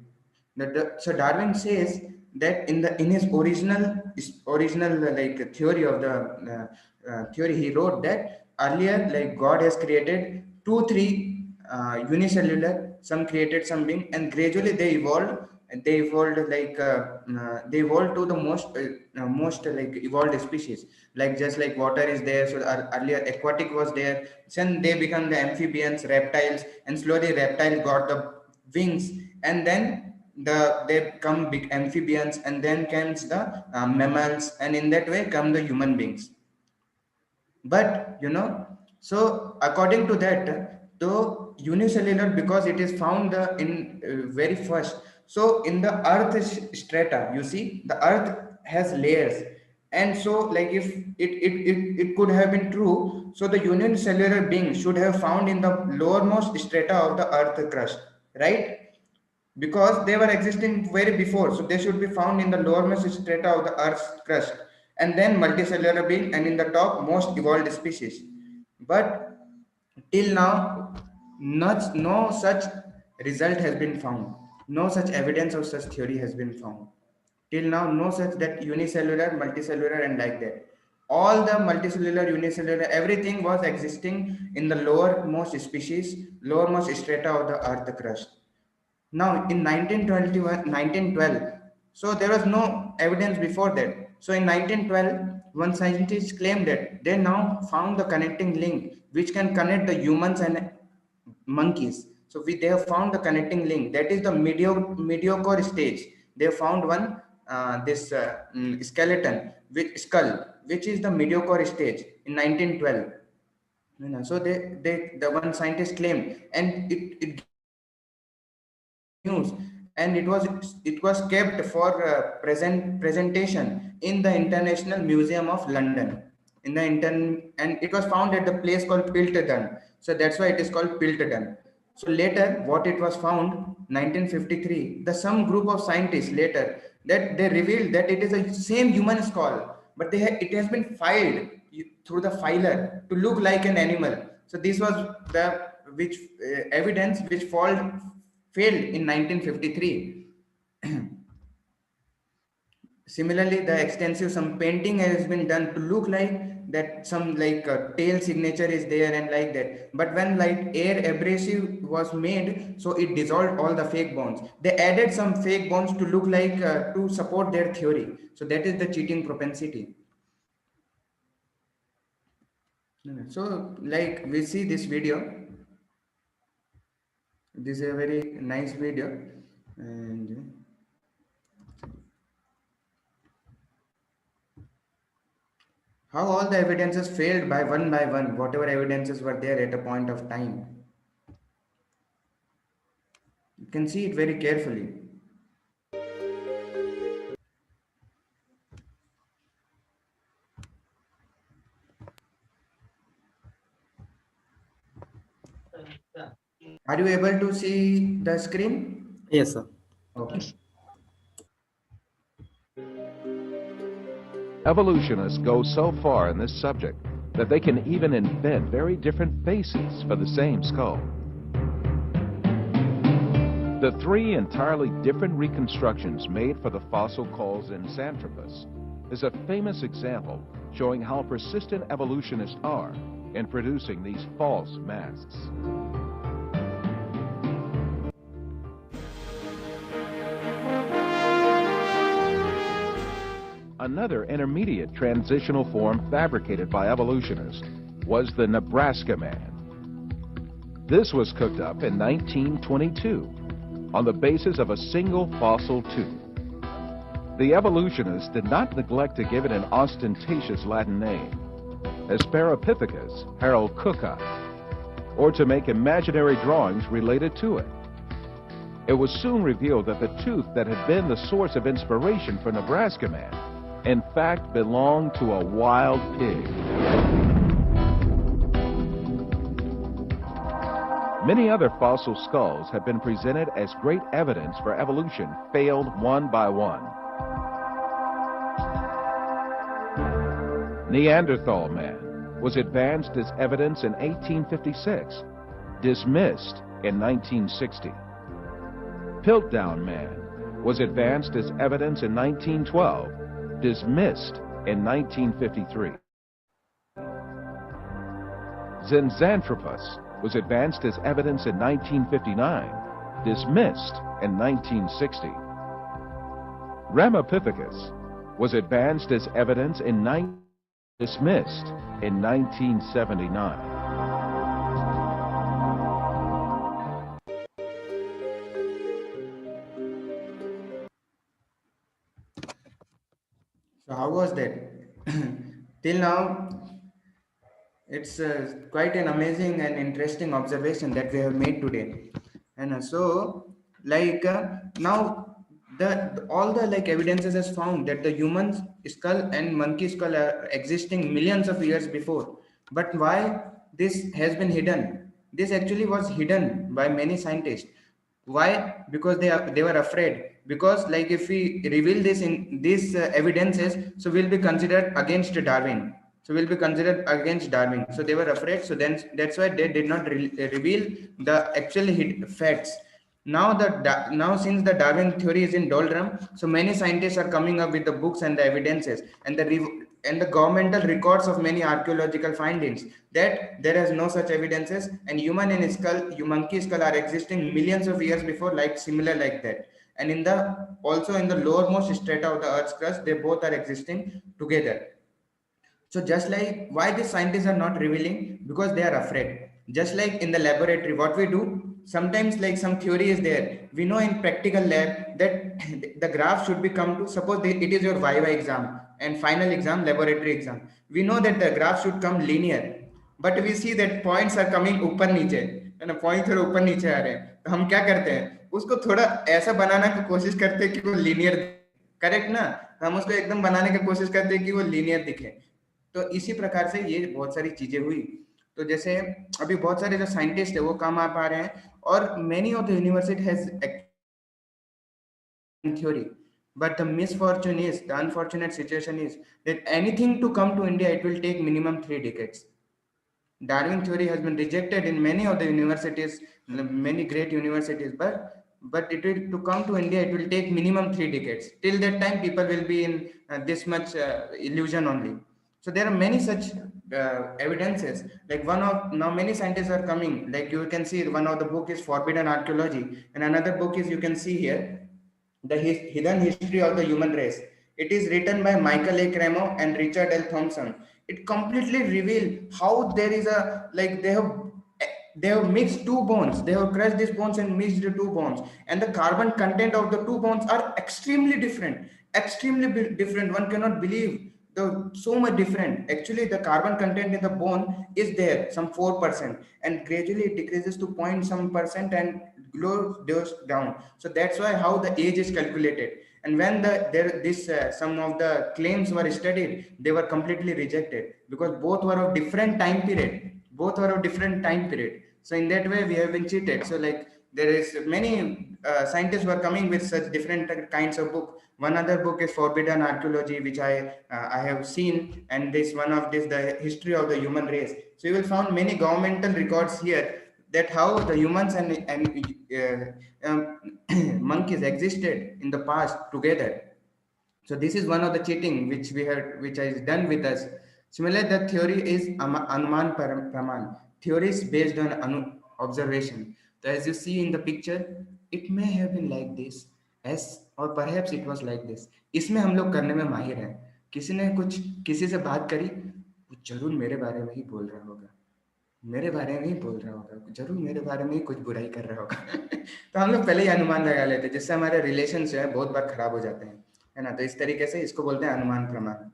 So Darwin says that in his original like theory of the theory, he wrote that earlier like God has created 2-3 unicellular some created some being, and gradually they evolved. And they evolved like they evolved to the most like evolved species. Like just like water is there, so earlier aquatic was there. Then they become the amphibians, reptiles, and slowly reptiles got the wings, and then they come big amphibians, and then comes the mammals, and in that way come the human beings. But so according to that, the unicellular, because it is found in very first. So in the earth strata, you see the earth has layers, and so like if it could have been true, so the unicellular being should have found in the lowermost strata of the earth crust, right? Because they were existing very before, so they should be found in the lowermost strata of the earth's crust, and then multicellular being, and in the top most evolved species. But till now, no such result has been found. No such evidence of such theory has been found. Till now, no such that unicellular, multicellular, and like that. All the multicellular, unicellular, everything was existing in the lowermost species, lowermost strata of the earth crust. Now, in 1921, 1912, so there was no evidence before that. So in 1912, one scientist claimed that they now found the connecting link which can connect the humans and monkeys. So they have found the connecting link. That is the mediocre stage. They found one this skeleton, which skull, which is the mediocre stage in 1912. So the one scientist claimed, and it gave news, and it was kept for presentation in the International Museum of London, in the and it was found at the place called Piltdown. So that's why it is called Piltdown. So later, what it was found, 1953, the some group of scientists later, that they revealed that it is a same human skull, but it has been filed through the filer to look like an animal. So this was the which evidence which failed in 1953. Similarly, the extensive some painting has been done to look like that, some like tail signature is there and like that. But when like air abrasive was made, so it dissolved all the fake bones. They added some fake bones to look like to support their theory. So that is the cheating propensity. So like we see this video. This is a very nice video, and how all the evidences failed by one, whatever evidences were there at a point of time. You can see it very carefully. Are you able to see the screen? Yes, sir. Okay. Evolutionists go so far in this subject that they can even invent very different faces for the same skull. The three entirely different reconstructions made for the fossil called Zinjanthropus is a famous example showing how persistent evolutionists are in producing these false masks. Another intermediate transitional form fabricated by evolutionists was the Nebraska man. This was cooked up in 1922 on the basis of a single fossil tooth. The evolutionists did not neglect to give it an ostentatious Latin name, Asparapithecus haroldcooki, or to make imaginary drawings related to it. It was soon revealed that the tooth that had been the source of inspiration for Nebraska man in fact belonged to a wild pig. Many other fossil skulls have been presented as great evidence for evolution failed one by one. Neanderthal man was advanced as evidence in 1856, dismissed in 1960. Piltdown man was advanced as evidence in 1912, dismissed in 1953. Zinjanthropus was advanced as evidence in 1959, dismissed in 1960. Ramapithecus was advanced as evidence in dismissed in 1979. So how was that? Till now, it's quite an amazing and interesting observation that we have made today. And so, like now, all the like evidences has found that the human skull and monkey skull are existing millions of years before. But why this has been hidden? This actually was hidden by many scientists. Why? Because they were afraid. Because like if we reveal this in these evidences, so we'll be considered against Darwin. So we'll be considered against Darwin. So they were afraid. So then that's why they did not reveal the actual facts. Now now since the Darwin theory is in doldrum, so many scientists are coming up with the books and the evidences and the governmental records of many archaeological findings that there is no such evidences, and human and skull, monkey skull are existing millions of years before, like similar like that. And in the also in the lowermost strata of the Earth's crust, they both are existing together. So just like why the scientists are not revealing, because they are afraid. Just like in the laboratory, what we do sometimes, like some theory is there. We know in practical lab that the graph should be come to, suppose it is your Viva exam and final exam, laboratory exam. We know that the graph should come linear, but we see that points are coming ऊपर नीचे, है ना, point थोड़ा ऊपर नीचे आ रहे हैं, तो हम क्या करते हैं, उसको थोड़ा ऐसा बनाना की कोशिश करते हैं कि वो लीनियर, करेक्ट ना, हम उसको एकदम बनाने की कोशिश करते हैं कि वो लीनियर दिखे. तो इसी प्रकार से ये बहुत सारी चीजें हुई. तो जैसे अभी बहुत सारे जो साइंटिस्ट है वो काम आ पा रहे हैं, और many of the university has theory, but the misfortune is, the unfortunate situation is that anything to come to India, it will take minimum 3 decades. Darwin theory has been rejected in many of the universities, many great universities, but it will, to come to India, it will take minimum 3 decades. Till that time, people will be in this much illusion only. So there are many such evidences. Like one of now many scientists are coming. Like you can see, one of the book is Forbidden Archaeology, and another book is, you can see here, The Hidden History of the Human Race. It is written by Michael A. Cremo and Richard L. Thompson. It completely reveals how there is a, like they have mixed two bones. They have crushed these bones and mixed the two bones, and the carbon content of the two bones are extremely different. Extremely different. One cannot believe the so much different. Actually, the carbon content in the bone is there, some 4%, and gradually it decreases to point some percent and goes down. So that's why how the age is calculated. And when some of the claims were studied, they were completely rejected because both were of different time period. Both were of different time period. So in that way, we have been cheated. So like there is many scientists were coming with such different kinds of book. One other book is Forbidden Archaeology, which I have seen, and this one of this, the history of the human race. So you will find many governmental records here that how the humans and monkeys existed in the past together. So this is one of the cheating which we have, which is done with us. Similarly, the theory is Anuman Praman. Theories based on observation. So as you see in the picture, it may have been like this, as or perhaps it was like this. इसमें हम लोग करने में माहिर हैं. किसी ने कुछ किसी से बात करी, वो जरूर मेरे बारे में ही बोल रहा होगा, मेरे बारे में ही बोल रहा होगा, जरूर मेरे बारे में ही कुछ बुराई कर रहा होगा. तो हम लोग पहले ही अनुमान लगा लेते हैं, जिससे हमारे रिलेशन जो है बहुत बार खराब हो जाते हैं, है ना. तो इस तरीके से इसको बोलते हैं अनुमान प्रमाण.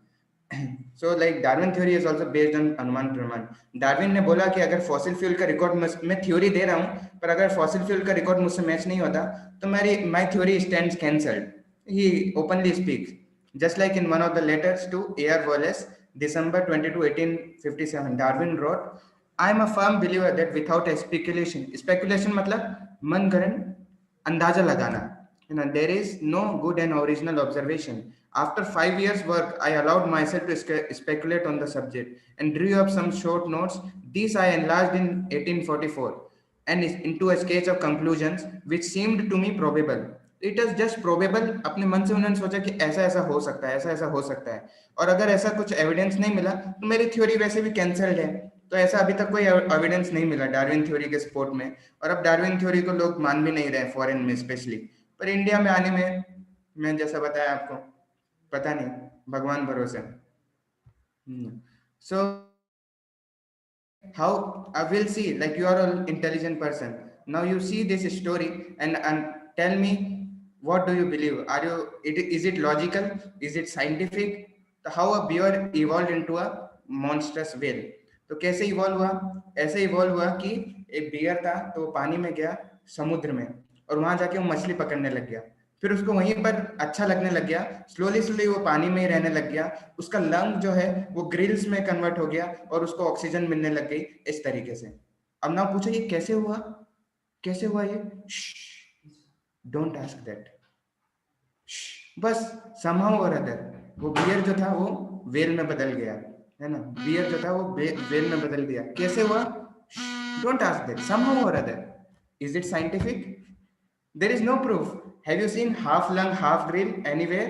So like Darwin theory is also based on अनुमान प्रमाण. डार्विन ने बोला कि अगर फॉसिल फ्यूल का रिकॉर्ड, मैं थ्योरी दे रहा हूँ, पर अगर फॉसिल फ्यूल का रिकॉर्ड मुझसे मैच नहीं होता तो my theory stands cancelled. He openly speaks. Just like in one of the letters to A.R. Wallace, December 22, 1857, Darwin wrote, I am a firm believer that without a speculation मतलब मन गणन, अंदाजा लगाना, there is no good and original observation. After 5 years work, I allowed myself to speculate on the subject and drew up some short notes. These I enlarged in 1844 and into a sketch of conclusions which seemed to me probable. It is just probable. अपने मन से उन्होंने सोचा कि ऐसा ऐसा हो सकता है, ऐसा ऐसा हो सकता है, और अगर ऐसा कुछ एविडेंस नहीं मिला तो मेरी थ्योरी वैसे भी कैंसल्ड है. तो ऐसा अभी तक कोई एविडेंस नहीं मिला डार्विन थ्योरी के सपोर्ट में, और अब डार्विन थ्योरी को लोग मान भी नहीं रहे फॉरेन में स्पेशली, पर इंडिया में आने में मैं जैसा बताया आपको पता नहीं, भगवान भरोसे। So how I will see, like you are an intelligent person. Now you see this story and tell me, what do you believe? Is it logical? Is it scientific? How a bear evolved into a monstrous whale? तो कैसे evolve हुआ? ऐसे evolve हुआ कि एक beer था तो वो पानी में गया समुद्र में, और वहां जाके वो मछली पकड़ने लग गया, फिर उसको वहीं पर अच्छा लगने लग गया, स्लोली स्लोली वो पानी में ही रहने लग गया, उसका लंग जो है वो ग्रिल्स में कन्वर्ट हो गया और उसको ऑक्सीजन मिलने लग गई इस तरीके से। अब ना पूछो ये कैसे हुआ, कैसे हुआ ये, डोंट आस्क दैट, बस समहाउ और अदर वो बियर जो था वो वेल में बदल गया, है ना, बियर जो था वो वेल में बदल गया, कैसे हुआ, डोंट आस्क दैट, समहाउ और other. Is it scientific? There is no proof. Have you seen half lung half grill anywhere?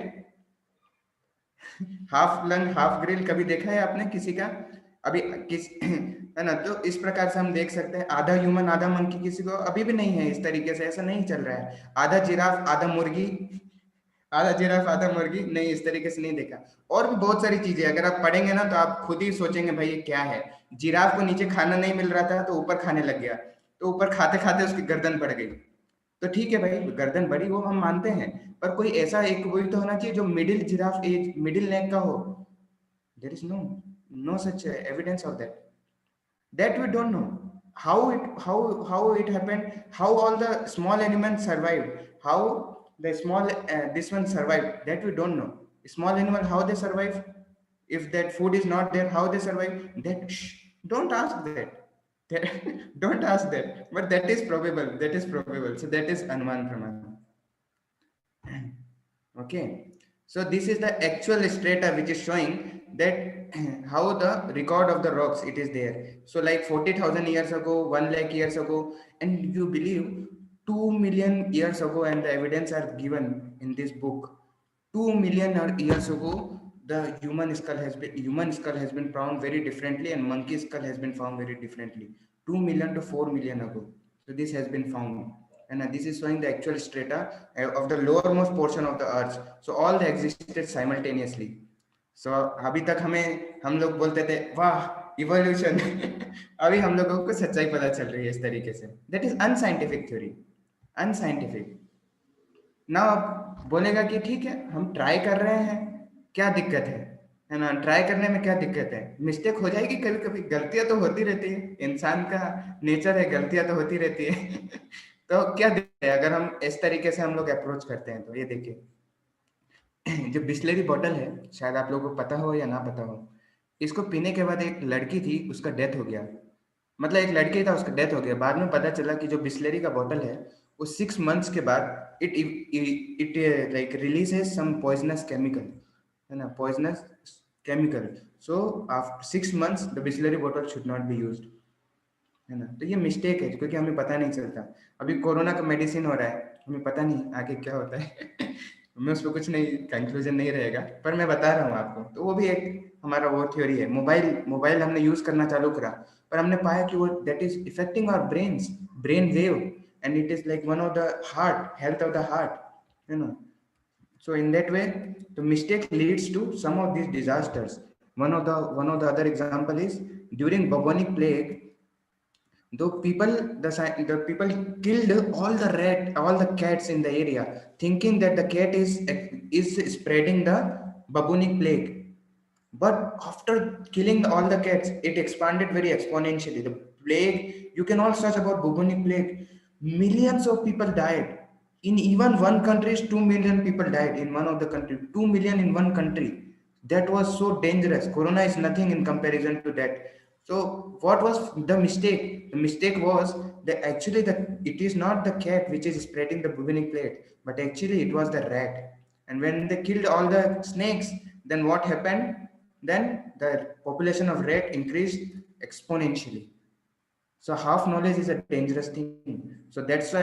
Half lung half grill कभी देखा है आपने किसी का? अभी किस है ना, तो इस प्रकार से हम देख सकते हैं आधा ह्यूमन आधा मंकी किसी को अभी भी नहीं है, इस तरीके से ऐसा नहीं चल रहा है, आधा जिराफ आधा मुर्गी, आधा जिराफ आधा मुर्गी नहीं, इस तरीके से नहीं देखा। और भी बहुत सारी चीजें अगर आप पढ़ेंगे ना तो आप खुद ही सोचेंगे भाई ये क्या है। जिराफ को नीचे खाना नहीं मिल रहा था तो ऊपर खाने लग गया, तो ऊपर खाते खाते उसकी गर्दन पड़ गई, तो ठीक है भाई गर्दन बड़ी वो हम मानते हैं, पर कोई ऐसा एक वही तो होना चाहिए जो middle giraffe as middle neck का हो। There is no such evidence of that, that we don't know how it happened, how all the small animals survived, how the small this one survived, that we don't know. Small animal how they survive, if that food is not there how they survive, that don't ask that, don't ask that, but that is probable, that is probable, so that is anuman praman. Okay, so this is the actual strata which is showing that how the record of the rocks it is there. So like 40,000 years ago, 1 lakh years ago, and you believe 2 million years ago, and the evidence are given in this book. 2 million years ago the human skull has been found very differently, and monkey skull has been found very differently. 2 million to 4 million ago, so this has been found, and this is showing the actual strata of the lowermost portion of the earth. So all they existed simultaneously. So अभी तक हम लोग बोलते थे वाह evolution अभी हम लोगों को सच्चाई पता चल रही है इस तरीके से, that is unscientific theory, unscientific. ना आप बोलेगा कि ठीक है हम ट्राई कर रहे हैं, क्या दिक्कत है ना, ट्राई करने में क्या दिक्कत है, मिस्टेक हो जाएगी कभी कभी, गलतियां तो होती रहती है, इंसान का नेचर है, गलतियां तो होती रहती है तो क्या दिक्कत है अगर हम इस तरीके से हम लोग अप्रोच करते हैं। तो ये देखिए जो बिस्लरी बॉटल है, शायद आप लोगों को पता हो या ना पता हो, इसको पीने के बाद एक लड़की थी उसका डेथ हो गया, मतलब एक लड़की था उसका डेथ हो गया, बाद में पता चला कि जो बिस्लरी का बॉटल है वो 6 months के बाद it like releases some poisonous chemical, है ना, poisonous chemical, so after 6 months the Bisleri bottle should not be used, है ना। तो ये मिस्टेक है क्योंकि हमें पता नहीं चलता, अभी कोरोना का मेडिसिन हो रहा है, हमें पता नहीं आगे क्या होता है मैं उस पर कुछ नहीं कंक्लूजन नहीं रहेगा, पर मैं बता रहा हूँ आपको, तो वो भी एक हमारा वो थ्योरी है। मोबाइल हमने यूज करना चालू करा, पर हमने पाया कि वो that is affecting our brain wave, and it is like one of the heart health of the heart, है ना। So in that way, the mistake leads to some of these disasters. One of the other example is during bubonic plague. The people killed all the cats in the area, thinking that the cat is spreading the bubonic plague. But after killing all the cats, it expanded very exponentially. The plague, you can all search about bubonic plague. Millions of people died. In even one country, 2 million people died in one of the country. 2 million in one country. That was so dangerous. Corona is nothing in comparison to that. So what was the mistake? The mistake was that actually it is not the cat which is spreading the bubonic plague, but actually it was the rat. And when they killed all the snakes, then what happened? Then the population of rat increased exponentially. So half knowledge is a dangerous thing. So that's why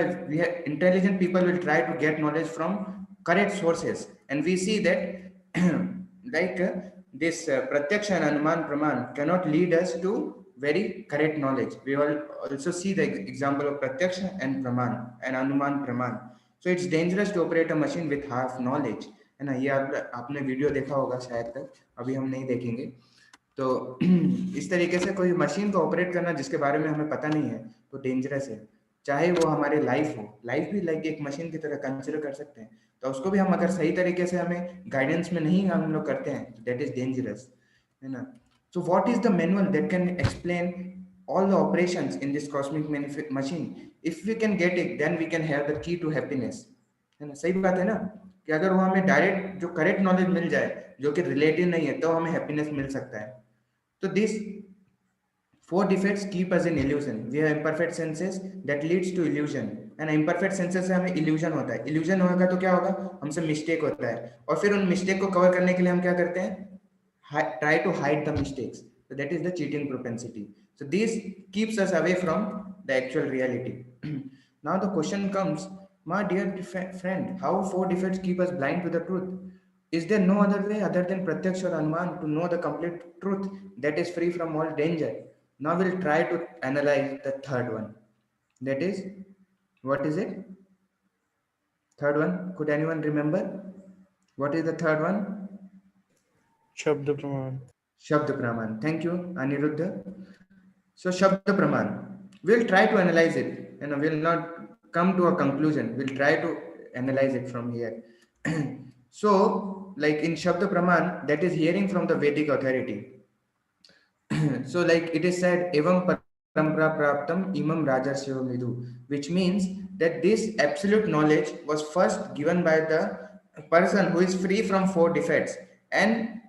intelligent people will try to get knowledge from correct sources. And we see that like this Pratyaksha and Anuman Praman cannot lead us to very correct knowledge. We will also see the example of Pratyaksha and Praman and Anuman Praman. So it's dangerous to operate a machine with half knowledge, है ना. ये आपने video देखा होगा शायद तक, अभी हम नहीं देखेंगे. तो इस तरीके से कोई मशीन को ऑपरेट करना जिसके बारे में हमें पता नहीं है तो डेंजरस है. चाहे वो हमारी लाइफ हो, लाइफ भी लाइक एक मशीन की तरह कंसिडर कर सकते हैं. तो उसको भी हम अगर सही तरीके से हमें गाइडेंस में नहीं हम लोग करते हैं, दैट इज डेंजरस, है ना. So what is the manual that can explain all the operations in this cosmic machine? If we can get it, then we can have the key to happiness, है ना. सही बात है ना, कि अगर वो हमें डायरेक्ट जो करेक्ट नॉलेज मिल जाए जो कि रिलेटिव नहीं है, तो हमें हैप्पीनेस मिल सकता है. तो this 4 defects keep us in illusion. We have imperfect senses that leads to illusion. And imperfect senses से हमें illusion होता है. illusion होगा तो क्या होगा, हमसे मिस्टेक होता है, और फिर उन मिस्टेक को कवर करने के लिए हम क्या करते हैं, try to hide the mistakes. So that is the cheating propensity. So this keeps us away from the actual reality. Now the question comes, my dear friend, how 4 defects keep us blind to the truth? Is there no other way other than Pratyaksha or Anuman to know the complete truth that is free from all danger? Now we'll try to analyze the third one. That is, what is it? Third one, could anyone remember? What is the third one? शब्द प्रमाण. Shabd Praman. Thank you, Aniruddha. So Shabd Praman, we'll try to analyze it, and we'll not come to a conclusion. We'll try to analyze it from here. So, like in Shabd Praman, that is hearing from the Vedic authority. So, like it is said, Evam Parampara Praptam Imam Rajasya Midhu, which means that this absolute knowledge was first given by the person who is free from 4 defects, and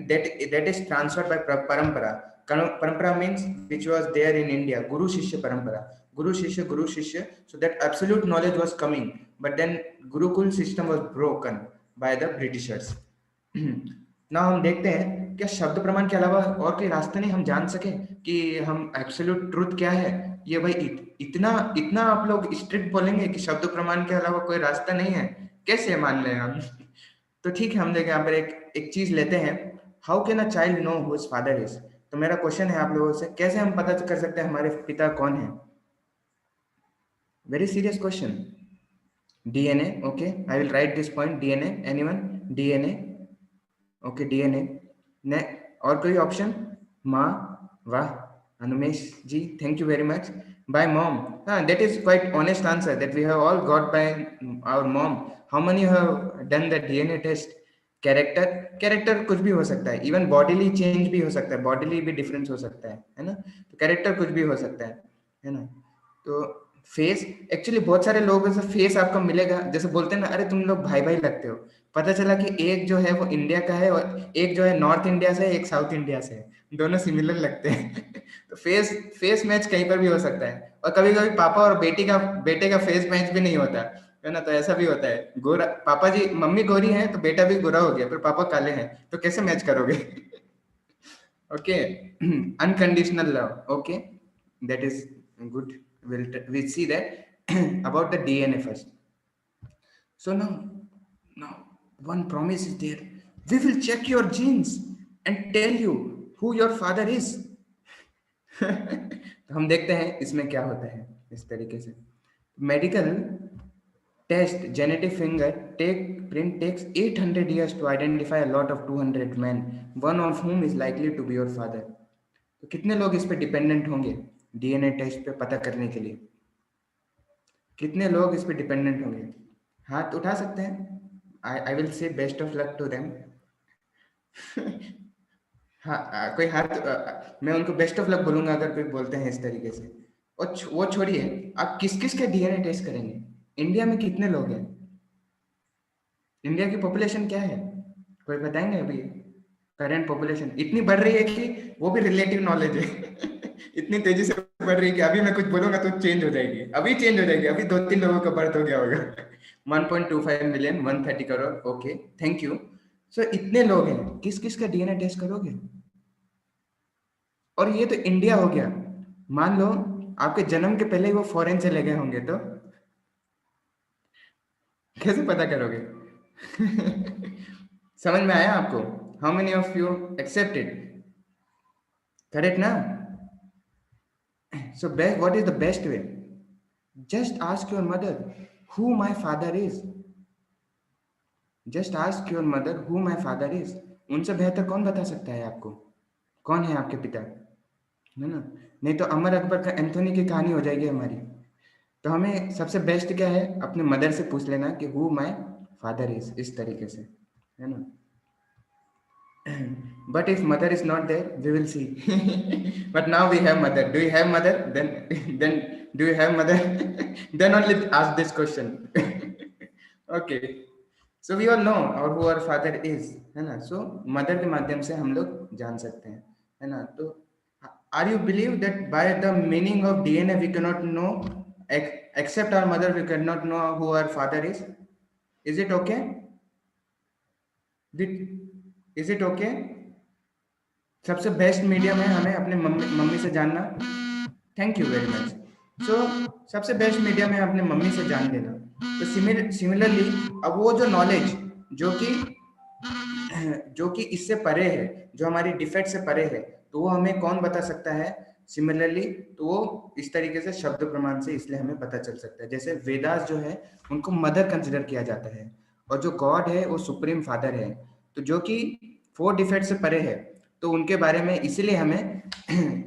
that is transferred by parampara. Parampara means which was there in India, Guru Shishya Parampara, Guru Shishya. So that absolute knowledge was coming, but then Gurukul system was broken by the Britishers. Now हम देखते हैं क्या शब्द प्रमाण के अलावा और कोई रास्ता नहीं हम जान सके कि हम एब्सोल्यूट ट्रूथ क्या है. ये भाई इतना आप लोग स्ट्रिक्ट बोलेंगे कि शब्द प्रमाण के अलावा कोई रास्ता नहीं है, कैसे मान लें हम. तो ठीक है, हम देखिए यहाँ पर एक चीज लेते हैं, how can a child know who his father is. तो मेरा क्वेश्चन है आप लोगों से, कैसे हम पता कर सकते हैं हमारे पिता कौन है. Very serious question. DNA. Okay, I will write this point. DNA, anyone? DNA. Okay, DNA. ने और कोई ऑप्शन? माँ. वाह, Anumesh ji, thank you very much. By mom. That is quite honest answer that we have all got by our mom. How many have done the DNA test? Character कुछ भी हो सकता है, इवन बॉडीली चेंज भी हो सकता है, बॉडीली भी डिफरेंस हो सकता है ना. तो कैरेक्टर कुछ भी हो सकता है ना. तो फेस, एक्चुअली बहुत सारे लोगों से फेस आपको मिलेगा, जैसे बोलते हैं ना, अरे तुम लोग भाई भाई लगते हो. पता चला कि एक जो है वो इंडिया का है और एक जो है नॉर्थ इंडिया से, एक साउथ इंडिया से, दोनों सिमिलर लगते हैं. तो फेस मैच कहीं पर भी हो सकता है. और कभी कभी पापा और बेटे का फेस मैच भी नहीं होता है ना. तो ऐसा भी होता है, गोरा पापा जी, मम्मी गोरी है तो बेटा भी गोरा हो गया, फिर पापा काले हैं, तो कैसे मैच करोगे. Okay, unconditional love. Okay, that is good. We'll see that about the DNA first. So now one promise is there. We will check your genes and tell you who your father is. तो हम देखते हैं इसमें क्या होता है. इस तरीके से medical test genetic fingerprint takes 800 years to identify a lot of 200 men, one of whom is likely to be your father. तो कितने लोग इस पे डिपेंडेंट होंगे डीएनए टेस्ट पे पता करने के लिए? कितने लोग इस पे डिपेंडेंट होंगे? हाथ उठा सकते हैं. I will say best of luck to them. हाँ, कोई हाथ, मैं उनको बेस्ट ऑफ लक बोलूंगा अगर कोई बोलते हैं इस तरीके से. और वो छोड़िए, आप किस किस के डीएनए टेस्ट करेंगे? इंडिया में कितने लोग हैं? इंडिया की पॉपुलेशन क्या है, कोई बताएंगे? अभी करंट पॉपुलेशन इतनी बढ़ रही है कि वो भी रिलेटिव नॉलेज है. इतनी तेजी से बढ़ रही है कि अभी मैं कुछ बोलूंगा तो चेंज हो जाएगी. अभी 2-3 लोगों का बर्थ हो गया होगा. 1.25 million, 130 crore. Okay, thank you. So इतने लोग हैं, किस किस का डीएनए टेस्ट करोगे? और ये तो इंडिया हो गया. मान लो आपके जन्म के पहले ही वो फॉरेन से ले गए होंगे, तो कैसे पता करोगे? समझ में आया आपको? How many of you accepted? Correct ना? So what is the best way? Just ask your mother who my father is. Just ask your mother who my father is. उनसे बेहतर कौन बता सकता है आपको कौन है आपके पिता, है ना? नहीं तो अमर अकबर का एंथोनी की कहानी हो जाएगी हमारी। तो हमें सबसे बेस्ट क्या है, अपने मदर से पूछ लेना कि हु माय फादर इज, इस तरीके से, है ना? But if mother is not there, we will see. But now we have mother. Do you have mother? Then do you have mother? Then only ask this question. Okay. So we all know और who our father is, है ना? So mother के माध्यम से हम लोग जान सकते हैं, है ना? तो are you believe that by the meaning of DNA we cannot know, except our mother we cannot know who our father is? Is it okay? Is it okay? सबसे बेस्ट मीडियम है हमें अपने मम्मी से जानना। Thank you very much. So सबसे best medium है अपने mummy से जान लेना। तो सिमिलरली अब वो जो नॉलेज जो कि इससे परे है, जो हमारी डिफेक्ट से परे है, तो वो हमें कौन बता सकता है? सिमिलरली तो वो इस तरीके से शब्द प्रमाण से इसलिए हमें पता चल सकता है। जैसे वेदास जो है उनको मदर कंसिडर किया जाता है, और जो गॉड है वो सुप्रीम फादर है, तो जो कि 4 डिफेक्ट से परे है, तो उनके बारे में इसीलिए हमें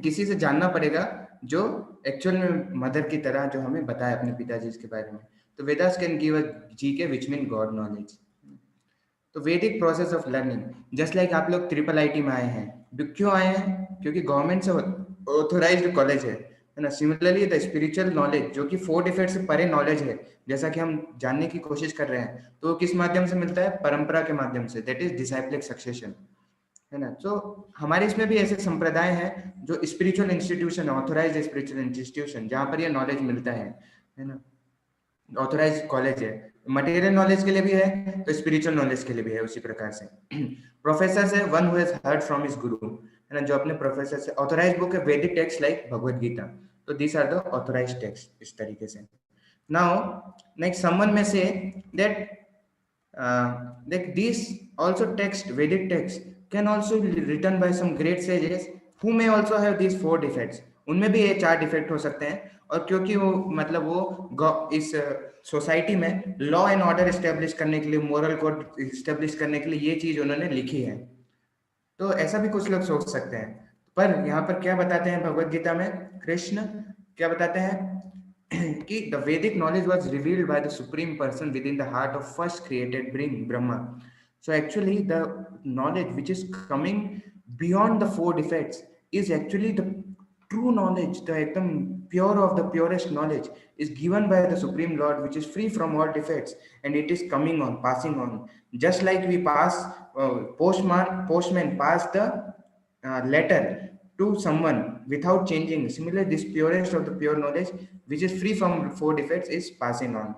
किसी से जानना पड़ेगा जो एक्चुअल में मदर की तरह जो हमें बताए अपने पिताजी के बारे में। तो Vedas can give a GK which mean God knowledge. तो वैदिक process of learning, just like आप लोग IIIT में आए हैं, क्यों आए हैं? क्योंकि गवर्नमेंट से ऑथोराइज्ड कॉलेज है ना? सिमिलरली द स्पिरिचुअल नॉलेज जो कि 4 डिफेक्ट से परे नॉलेज है, जैसा कि हम जानने की कोशिश कर रहे हैं, तो वो किस माध्यम से मिलता है? परंपरा के माध्यम से, दैट इज डिसाइप्लिक सक्सेशन, है ना? तो हमारे इसमें भी ऐसे संप्रदाय हैं जो spiritual institution, authorised spiritual institution, जहाँ पर ये नॉलेज मिलता है ना? ऑथोराइज्ड कॉलेज है, मटेरियल नॉलेज के लिए भी है तो स्पिरिचुअल नॉलेज के लिए भी है उसी प्रकार से। प्रोफेसर से one who has heard from his गुरु, है ना? जो अपने प्रोफेसर से, ऑथोराइज्ड बुक है वैदिक टेक्स्ट लाइक भगवद गीता, तो these are the authorised text, इस तरीके से। नाउ नेक्स्ट समवन में से that like these also text, Vedic text can also be written by some great sages who may also have these 4 defects, उनमें भी ये 4 defect हो सकते हैं। और क्योंकि वो मतलब वो इस सोसाइटी में लॉ एंड ऑर्डर एस्टेब्लिश करने के लिए, मोरल कोड एस्टेब्लिश करने के लिए ये चीज उन्होंने लिखी है, तो ऐसा भी कुछ लोग सोच सकते हैं। पर यहाँ पर क्या बताते हैं भगवद गीता में कृष्ण, क्या बताते हैं कि the Vedic knowledge was revealed by the supreme person within the heart of first created being Brahma. So actually the knowledge which is coming beyond the 4 defects is actually the true knowledge, the ekdam pure of the purest knowledge is given by the Supreme Lord, which is free from all defects, and it is coming on, passing on, just like we pass postman pass the letter to someone without changing. Similarly, this purest of the pure knowledge which is free from 4 defects is passing on.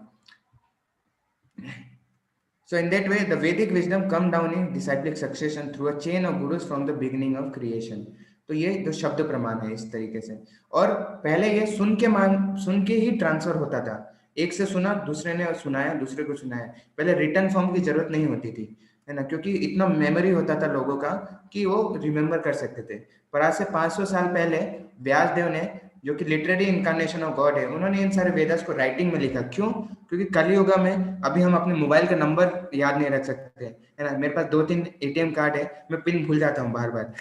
So in that way the Vedic wisdom come down in disciplic succession through a chain of gurus from the beginning of creation. तो ये जो शब्द प्रमाण है इस तरीके से। और पहले ये सुन के ही ट्रांसफर होता था, एक से सुना, दूसरे ने सुनाया, दूसरे को सुनाया। पहले रिटर्न फॉर्म की जरूरत नहीं होती थी, है ना? क्योंकि इतना मेमोरी होता था लोगों का कि वो रिमेम्बर कर सकते थे। पर आज से 500 साल पहले व्यासदेव ने, जो कि लिटरेरी इनकारनेशन ऑफ गॉड है, उन्होंने इन सारे वेदास को राइटिंग में लिखा। क्यों? क्योंकि कलयुग में अभी हम अपने मोबाइल का नंबर याद नहीं रख सकते, है ना? मेरे पास 2-3 ATM कार्ड है, मैं पिन भूल जाता हूँ बार बार।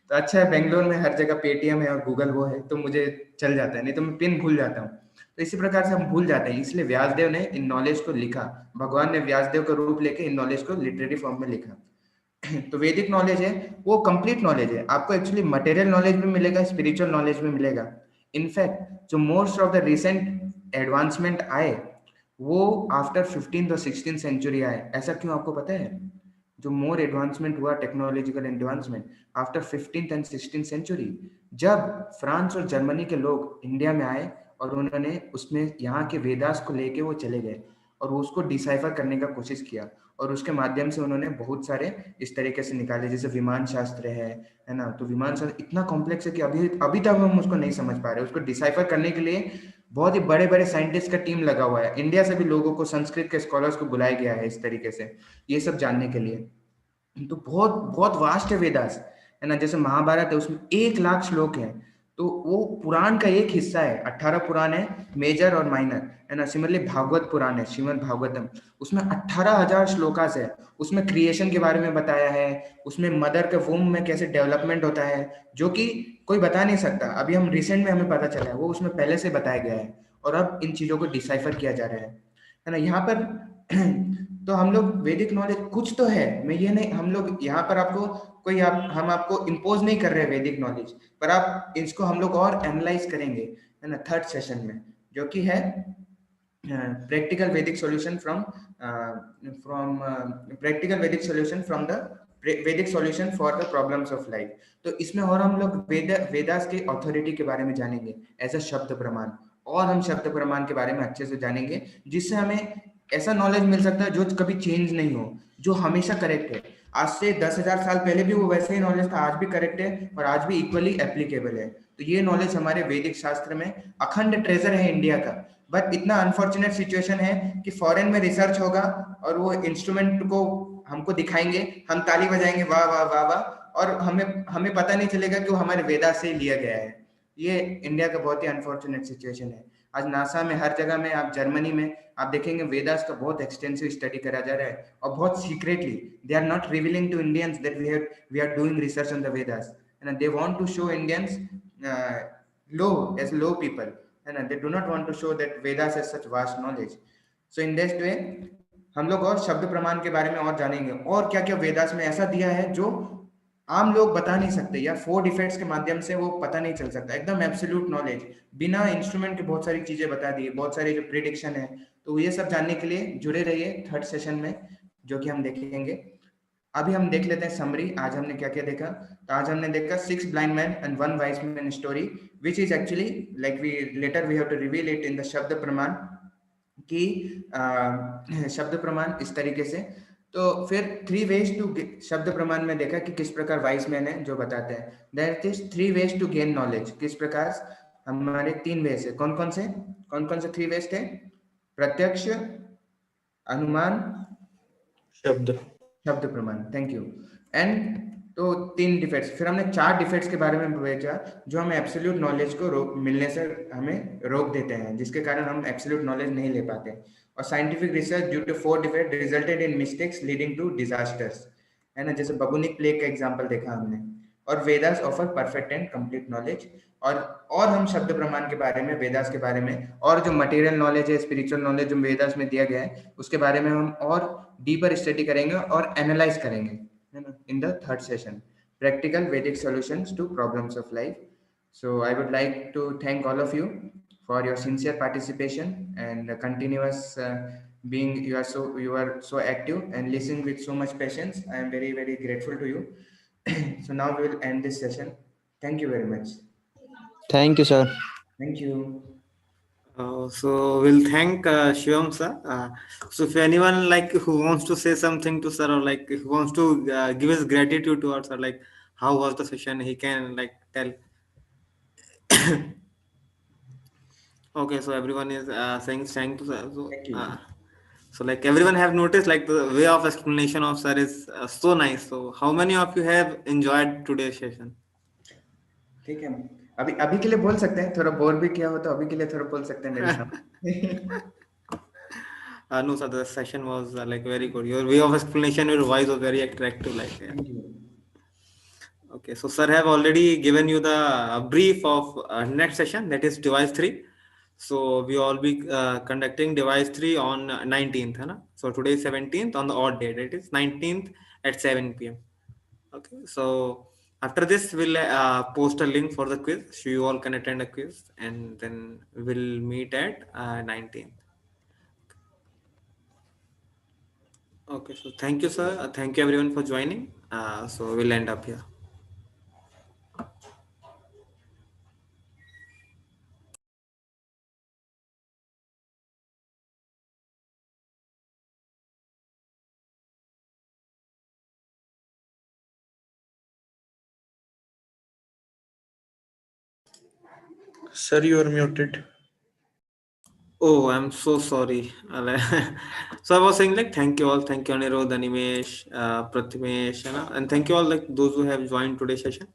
तो अच्छा है बेंगलोर में हर जगह पेटीएम है और गूगल वो है, तो मुझे चल जाता है, नहीं तो मैं पिन भूल जाता हूँ। तो इसी प्रकार से हम भूल जाते हैं, इसलिए व्यासदेव ने इन नॉलेज को लिखा, भगवान ने व्यासदेव का रूप लेके इन नॉलेज को लिटरेरी फॉर्म में लिखा। तो वैदिक नॉलेज है वो कंप्लीट नॉलेज है, आपको एक्चुअली मटेरियल नॉलेज भी मिलेगा, स्पिरिचुअल नॉलेज भी मिलेगा। इनफैक्ट जो most of the recent advancement आए वो आफ्टर 15th और 16th सेंचुरी आए। ऐसा क्यों आपको पता है? जो मोर एडवांसमेंट हुआ, technological advancement after 15th and 16th century, जब फ्रांस और जर्मनी के लोग इंडिया में आए और उन्होंने उसमें यहाँ के वेदास को लेके वो चले गए और उसको डिसाइफर करने का कोशिश किया, और उसके माध्यम से उन्होंने बहुत सारे इस तरीके से निकाले, जैसे विमान शास्त्र है ना? तो विमान शास्त्र इतना कॉम्प्लेक्स है कि अभी तक हम उसको नहीं समझ पा रहे। उसको डिसाइफर करने के लिए बहुत ही बड़े बड़े साइंटिस्ट का टीम लगा हुआ है। इंडिया से भी लोगों को, संस्कृत के स्कॉलर्स को बुलाया गया है इस तरीके से ये सब जानने के लिए। तो बहुत बहुत वास्ट है वेदास, है ना? जैसे महाभारत है, उसमें 1 लाख श्लोक है, तो वो पुराण का एक हिस्सा है। 18 पुराण है, मेजर और माइनर, है ना। सिमिलरली भागवत पुराण है, श्रीमद् भागवतम, उसमें 18,000 श्लोकास है। उसमें क्रिएशन के बारे में बताया है, उसमें मदर के वूम में कैसे डेवलपमेंट होता है, जो कि कोई बता नहीं सकता। अभी हम रिसेंट में हमें पता चला है, वो उसमें पहले से बताया गया है, और अब इन चीजों को डिसाइफर किया जा रहा है ना। यहाँ पर तो हम लोग वैदिक नॉलेज कुछ तो है, मैं ये नहीं, हम लोग यहाँ पर आपको कोई हम आपको इम्पोज नहीं कर रहे वैदिक नॉलेज, पर आप इसको हम लोग और एनालाइज करेंगे, है ना, थर्ड सेशन में, जो कि है practical Vedic solution practical Vedic solution from the Vedic solution for the problems of life। तो इसमें और हम लोग वेदास के ऑथोरिटी के बारे में जानेंगे एज अ शब्द प्रमाण, और हम शब्द प्रमाण के बारे में अच्छे से जानेंगे, जिससे हमें ऐसा नॉलेज मिल सकता है जो कभी चेंज नहीं हो, जो हमेशा करेक्ट है। आज से 10,000 साल पहले भी वो वैसे ही नॉलेज था, आज भी करेक्ट है, और आज भी इक्वली एप्लीकेबल है। तो ये नॉलेज हमारे वैदिक शास्त्र में अखंड ट्रेजर है इंडिया का। बट इतना अनफॉर्चुनेट सिचुएशन है कि फॉरेन में रिसर्च होगा और वो इंस्ट्रूमेंट को हमको दिखाएंगे, हम ताली बजाएंगे, वाह वाह वाह वाह, और हमें पता नहीं चलेगा कि वो हमारे वेदा से लिया गया है। ये इंडिया का बहुत ही अनफॉर्चुनेट सिचुएशन है। आज नासा में, हर जगह में, आप जर्मनी में आप देखेंगे वेदास का बहुत एक्सटेंसिव स्टडी करा जा रहा है, और बहुत secretly they are not revealing to Indians that we are doing research on the Vedas, and they want to show Indians low as low people, है ना। They do not want to show that Vedas has such vast knowledge. So in this way हम लोग और शब्द प्रमाण के बारे में और जानेंगे, और क्या क्या वेदास में ऐसा दिया है जो आम लोग बता नहीं सकते, या 4 डिफेक्ट्स के माध्यम से वो पता नहीं चल सकता। एकदम एब्सोल्यूट नॉलेज, बिना इंस्ट्रूमेंट के बहुत सारी चीजें बता दी, बहुत सारी जो प्रिडिक्शन है। तो ये सब जानने के लिए जुड़े रहिए थर्ड सेशन में, जो कि हम देखेंगे। अभी हम देख लेते हैं समरी, आज हमने क्या क्या देखा। तो आज हमने देखा 6 blind men and 1 wise man story, which is actually like we later we have to reveal it in the शब्द प्रमाण की शब्द प्रमाण इस तरीके से। तो फिर 3 ways टू शब्द प्रमाण में देखा कि किस प्रकार वाइस मैन है जो बताते हैं। That is 3 ways to gain knowledge. किस प्रकार हमारे 3 वेज है, कौन कौन से 3 वेज थे? प्रत्यक्ष, अनुमान, शब्द प्रमाण। Thank you. एंड तो 3 डिफेक्ट्स, फिर हमने 4 डिफेक्ट्स के बारे में भेजा जो हमें एब्सोल्यूट नॉलेज को मिलने से हमें रोक देते हैं, जिसके कारण हम एब्सोल्यूट नॉलेज नहीं ले पाते। और scientific research due to 4 defect resulted in mistakes leading to disasters, है ना, जैसे बबूनिक प्लेग का एग्जांपल देखा हमने। और Vedas offer perfect and complete knowledge. और हम शब्द प्रमाण के बारे में, वेदास के बारे में, और जो मटेरियल नॉलेज है, स्पिरिचुअल नॉलेज जो वेदास में दिया गया है, उसके बारे में हम और डीपर स्टडी करेंगे और एनालाइज करेंगे, है ना, in the third session, practical Vedic solutions to problems of life. So I would like to thank all of you for your sincere participation and continuous being, you are so active and listening with so much patience. I am very very grateful to you. So now we will end this session. Thank you very much. Thank you, sir. Thank you. So we'll thank Shivam sir. So if anyone like who wants to say something to sir, or like who wants to give his gratitude towards sir, like how was the session, he can like tell. Okay, so everyone is saying thank to sir. So, Thank you. so like everyone have noticed like the way of explanation of sir is so nice. So how many of you have enjoyed today's session? ठीक है, अभी के लिए बोल सकते हैं, थोड़ा bore भी किया हो तो अभी के लिए थोड़ा बोल सकते हैं मेरे सामने। No sir, the session was like very good. Your way of explanation, your voice was very attractive. Like Thank you. okay, so sir have already given you the brief of next session, that is device 3. So we all be conducting device 3 on 19th, है ना? So today is 17th, on the odd date it is 19th at 7 p.m. Okay, so after this we'll post a link for the quiz, so you all can attend a quiz, and then we'll meet at 19th. Okay, so thank you sir, thank you everyone for joining. So we'll end up here. Sir, you are muted. Oh, I'm so sorry. So I was saying like thank you all, thank you Anirudh, Animesh, Prathimesh, and thank you all like those who have joined today's session.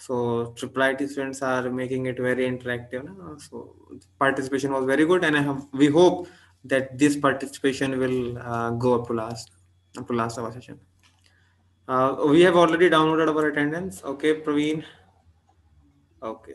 So triple IT students are making it very interactive. No? So participation was very good, and we hope that this participation will go up to last our session. We have already downloaded our attendance. Okay, Praveen. Okay.